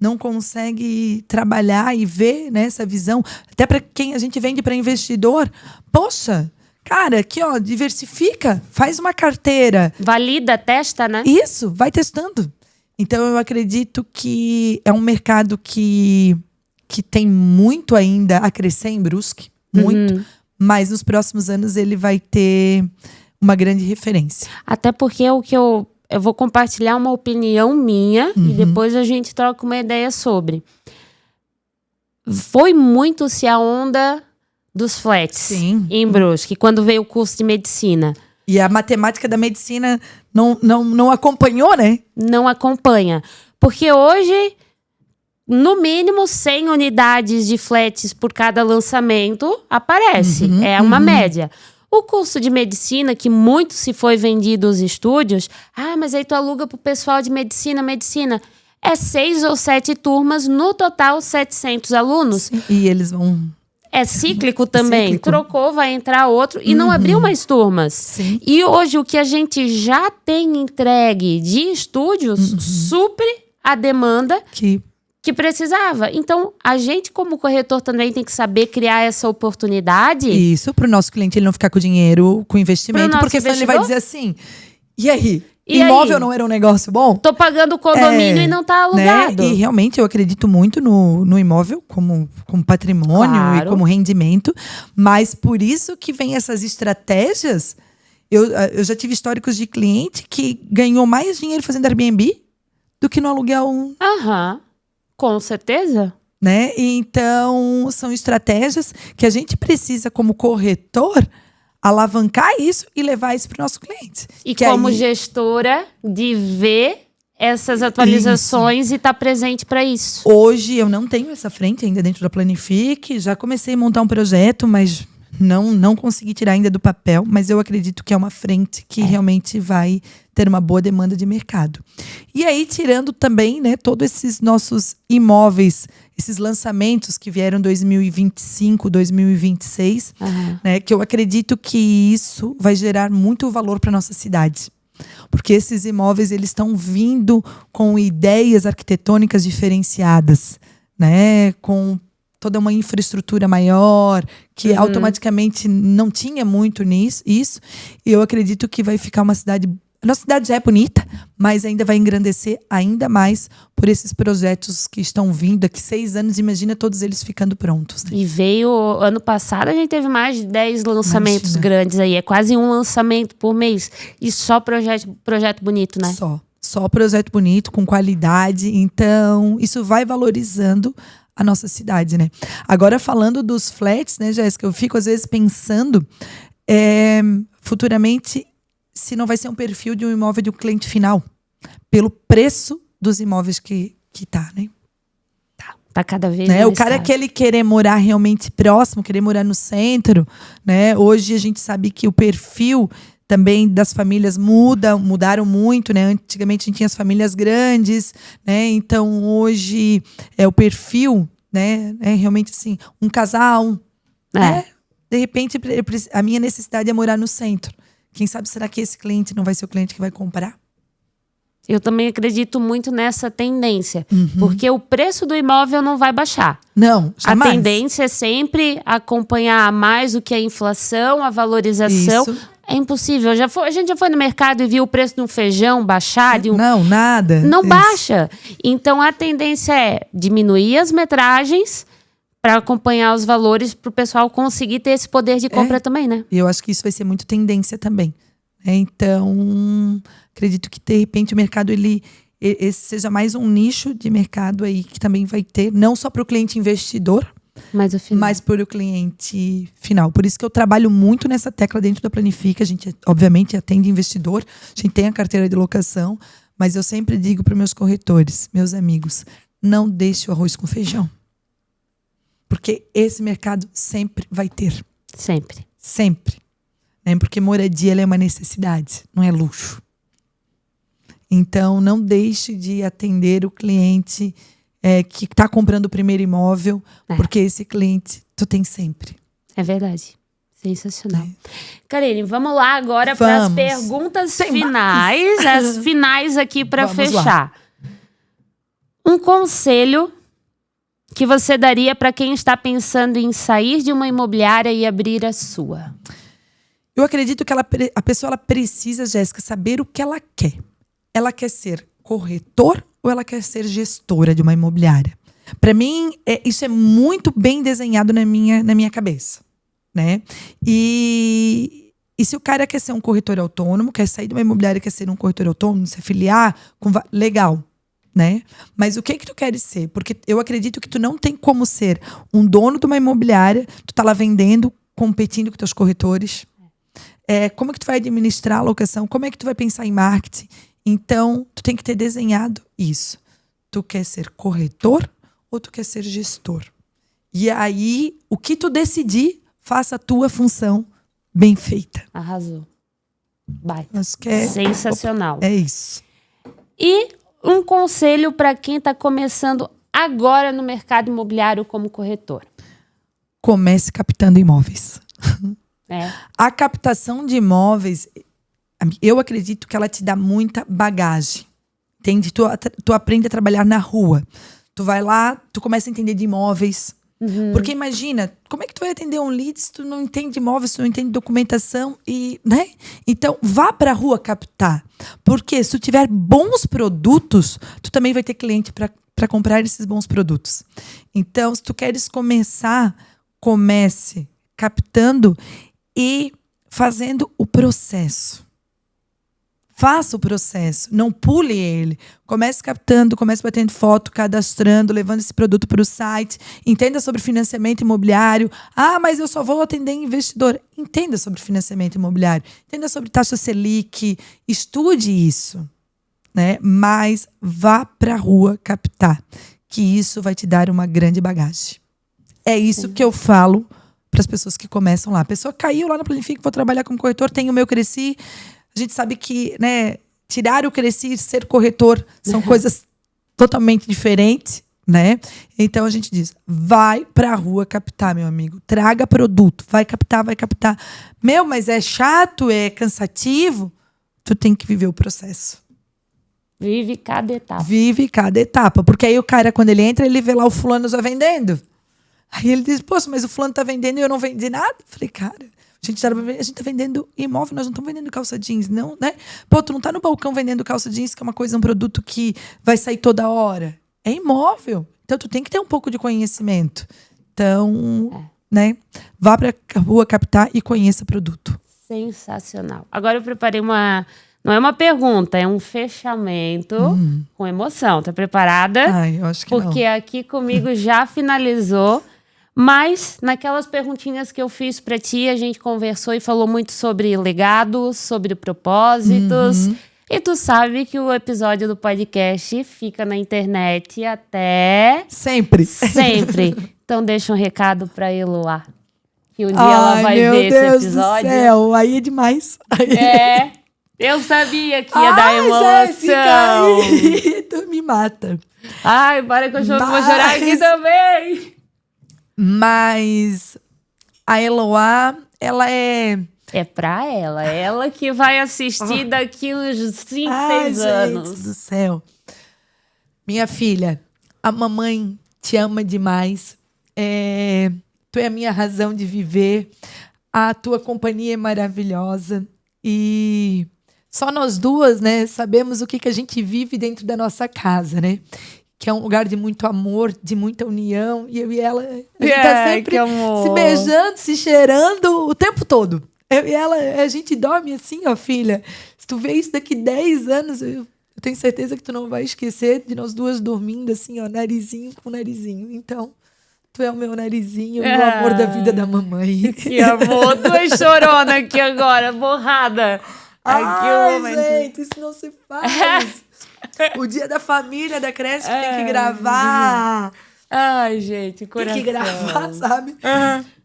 não consegue trabalhar e ver, né, essa visão. Até para quem a gente vende para investidor. Poxa, cara, aqui ó, diversifica, faz uma carteira. Valida, testa, né? Isso, vai testando. Então, eu acredito que é um mercado que tem muito ainda a crescer em Brusque. Muito. Mas nos próximos anos ele vai ter uma grande referência. Até porque é o que eu vou compartilhar uma opinião minha e depois a gente troca uma ideia sobre. Foi muito-se a onda dos flats em Brusque, quando veio o curso de medicina. E a matemática da medicina não acompanhou, né? Não acompanha. Porque hoje, no mínimo, 100 unidades de flats por cada lançamento aparece. É uma média. O curso de medicina, que muito se foi vendido os estúdios, mas aí tu aluga pro pessoal de medicina. É 6 ou 7 turmas, no total 700 alunos. Sim. E eles vão... é cíclico também. Cíclico. Trocou, vai entrar outro e não abriu mais turmas. Sim. E hoje o que a gente já tem entregue de estúdios supre a demanda que precisava. Então, a gente como corretor também tem que saber criar essa oportunidade. Isso, para o nosso cliente ele não ficar com dinheiro, com investimento, porque senão ele vai dizer assim, e aí? Imóvel não era um negócio bom? Tô pagando o condomínio e não tá alugado. Né? E realmente eu acredito muito no imóvel como patrimônio e como rendimento. Mas por isso que vem essas estratégias. Eu já tive históricos de cliente que ganhou mais dinheiro fazendo Airbnb do que no aluguel. Com certeza. Né? E então, são estratégias que a gente precisa, como corretor, alavancar isso e levar isso para o nosso cliente. E como gestora, de ver essas atualizações e estar presente para isso. Hoje eu não tenho essa frente ainda dentro da Planifique. Já comecei a montar um projeto, mas não consegui tirar ainda do papel. Mas eu acredito que é uma frente que realmente vai ter uma boa demanda de mercado. E aí, tirando também, né, todos esses nossos imóveis, esses lançamentos que vieram em 2025, 2026, né, que eu acredito que isso vai gerar muito valor para nossa cidade. Porque esses imóveis, eles estão vindo com ideias arquitetônicas diferenciadas, né, com toda uma infraestrutura maior, que automaticamente não tinha muito isso. E eu acredito que vai ficar uma cidade... A nossa cidade já é bonita, mas ainda vai engrandecer ainda mais por esses projetos que estão vindo. Daqui 6 anos, imagina todos eles ficando prontos. E veio, ano passado, a gente teve mais de 10 lançamentos grandes aí. É quase um lançamento por mês. E só projeto bonito, né? Só projeto bonito, com qualidade. Então, isso vai valorizando a nossa cidade, né? Agora, falando dos flats, né, Jéssica? Eu fico, às vezes, pensando futuramente... se não vai ser um perfil de um imóvel de um cliente final. Pelo preço dos imóveis que tá, né? Tá cada vez mais caro. O cara é que ele querer morar realmente próximo, querer morar no centro, né? Hoje a gente sabe que o perfil também das famílias mudaram muito, né? Antigamente a gente tinha as famílias grandes, né? Então hoje o perfil, né? É realmente assim, um casal, né? De repente a minha necessidade é morar no centro. Quem sabe, será que esse cliente não vai ser o cliente que vai comprar? Eu também acredito muito nessa tendência. Porque o preço do imóvel não vai baixar. Não, jamais. A tendência é sempre acompanhar mais do que a inflação, a valorização. Isso. É impossível. A gente já foi no mercado e viu o preço de um feijão baixar? Não, nada. Não baixa. Então, a tendência é diminuir as metragens para acompanhar os valores, para o pessoal conseguir ter esse poder de compra também, né? Eu acho que isso vai ser muito tendência também. Então, acredito que, de repente, o mercado esse seja mais um nicho de mercado aí que também vai ter, não só para o cliente investidor, mas para o cliente final. Por isso que eu trabalho muito nessa tecla dentro da Planifique. A gente, obviamente, atende investidor, a gente tem a carteira de locação, mas eu sempre digo para os meus corretores, meus amigos, não deixe o arroz com feijão. Porque esse mercado sempre vai ter. Sempre. Sempre. Né? Porque moradia ela é uma necessidade, não é luxo. Então, não deixe de atender o cliente que está comprando o primeiro imóvel, porque esse cliente tu tem sempre. É verdade. Sensacional. Karine, vamos lá agora para as perguntas finais. As finais aqui para fechar. Um conselho que você daria para quem está pensando em sair de uma imobiliária e abrir a sua? Eu acredito que a pessoa precisa, Jéssica, saber o que ela quer. Ela quer ser corretor ou ela quer ser gestora de uma imobiliária? Para mim, isso é muito bem desenhado na minha cabeça, né? E se o cara quer ser um corretor autônomo, quer sair de uma imobiliária, quer ser um corretor autônomo, se afiliar, legal. Né? Mas o que tu queres ser? Porque eu acredito que tu não tem como ser um dono de uma imobiliária, tu tá lá vendendo, competindo com teus corretores. Como é que tu vai administrar a locação? Como é que tu vai pensar em marketing? Então, tu tem que ter desenhado isso. Tu quer ser corretor ou tu quer ser gestor? E aí, o que tu decidir, faça a tua função bem feita. Arrasou. Sensacional. É isso. E um conselho para quem está começando agora no mercado imobiliário como corretor? comece captando imóveis. É. A captação de imóveis, eu acredito que ela te dá muita bagagem. Entende? Tu aprende a trabalhar na rua. Tu vai lá, tu começa a entender de imóveis. Porque imagina, como é que tu vai atender um lead se tu não entende imóveis, se tu não entende documentação, né? Então, vá pra rua captar. Porque se tu tiver bons produtos, tu também vai ter cliente para comprar esses bons produtos. Então, se tu queres começar, comece captando e fazendo o processo. Faça o processo, não pule ele. Comece captando, comece batendo foto, cadastrando, levando esse produto para o site. Entenda sobre financiamento imobiliário. Ah, mas eu só vou atender investidor. Entenda sobre financiamento imobiliário. Entenda sobre taxa Selic. Estude isso, né? Mas vá para a rua captar, que isso vai te dar uma grande bagagem. É isso que eu falo para as pessoas que começam lá. A pessoa caiu lá no Planifique, vou trabalhar como corretor, tenho o meu Cresci. A gente sabe que, né, tirar o Cresci e ser corretor são coisas totalmente diferentes, né? Então a gente diz, vai pra rua captar, meu amigo. Traga produto, vai captar, vai captar. Meu, mas é chato, é cansativo? Tu tem que viver o processo. Vive cada etapa. Vive cada etapa. Porque aí o cara, quando ele entra, ele vê lá o fulano já vendendo. Aí ele diz, poxa, mas o fulano tá vendendo e eu não vendi nada? Falei, cara... A gente tá vendendo imóvel, nós não estamos vendendo calça jeans, não, né? Pô, tu não tá no balcão vendendo calça jeans, que é uma coisa, um produto que vai sair toda hora. É imóvel. Então, tu tem que ter um pouco de conhecimento. Então, né? Vá pra rua captar e conheça o produto. Sensacional. Agora eu preparei uma... Não é uma pergunta, é um fechamento com emoção. Tá preparada? Ai, eu acho que porque não. Aqui comigo já finalizou. Mas, naquelas perguntinhas que eu fiz para ti, a gente conversou e falou muito sobre legados, sobre propósitos. E tu sabe que o episódio do podcast fica na internet até... Sempre. Sempre. Então, deixa um recado para Eloá. Que um dia ela vai ver esse episódio. Meu Deus do céu, aí é demais. É, eu sabia que ia dar emoção. Jéssica, tu me mata. Ai, para que eu vou chorar aqui também. Mas a Eloá, ela é... É pra ela que vai assistir daqui uns 5, 6 anos. Gente do céu. Minha filha, a mamãe te ama demais. Tu é a minha razão de viver. A tua companhia é maravilhosa. E só nós duas, né, sabemos o que a gente vive dentro da nossa casa, né? Que é um lugar de muito amor, de muita união. E eu e ela, a gente tá sempre se beijando, se cheirando o tempo todo. Eu e ela, a gente dorme assim, ó, filha. Se tu vê isso daqui 10 anos, eu tenho certeza que tu não vai esquecer de nós duas dormindo assim, ó, narizinho com narizinho. Então, tu é o meu narizinho, o amor da vida da mamãe. Que amor, tu é chorona aqui agora, borrada. Ai, gente, isso não se faz. O dia da família, da creche, que tem que gravar. Ai, gente, coração. Tem que gravar, sabe?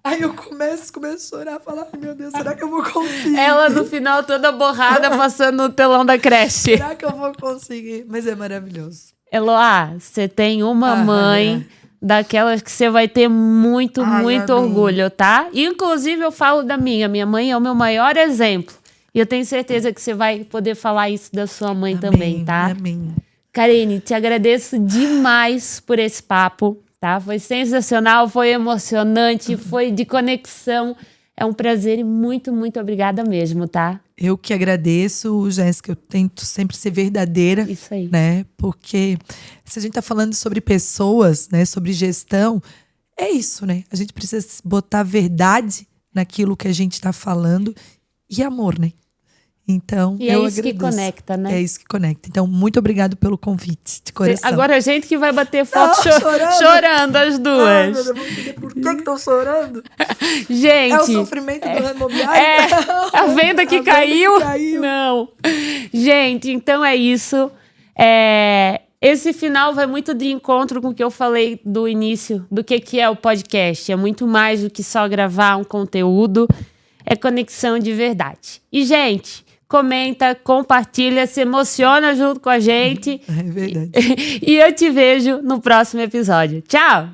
Aí eu começo a chorar, falar, ai, meu Deus, será que eu vou conseguir? Ela no final toda borrada, passando no telão da creche. Será que eu vou conseguir? Mas é maravilhoso. Eloá, você tem uma mãe daquelas que você vai ter muito orgulho, tá? Inclusive eu falo da minha mãe é o meu maior exemplo. E eu tenho certeza que você vai poder falar isso da sua mãe também, tá? Amém. Karine, te agradeço demais por esse papo, tá? Foi sensacional, foi emocionante, foi de conexão. É um prazer e muito, muito obrigada mesmo, tá? Eu que agradeço, Jéssica. Eu tento sempre ser verdadeira. Isso aí. Né? Porque se a gente tá falando sobre pessoas, né? Sobre gestão, é isso, né? A gente precisa botar verdade naquilo que a gente tá falando e amor, né? Então, e eu é isso agradeço. Que conecta, né? É isso que conecta. Então, muito obrigado pelo convite, de coração. Agora a gente que vai bater foto chorando as duas. Ai, meu Deus, vamos entender por que estão chorando? Gente... É o sofrimento do ramo imobiliário? A venda que caiu? Venda que caiu. Não. Gente, então é isso. Esse final vai muito de encontro com o que eu falei do início, do que é o podcast. É muito mais do que só gravar um conteúdo. É conexão de verdade. E, gente... Comenta, compartilha, se emociona junto com a gente. É verdade. E eu te vejo no próximo episódio. Tchau!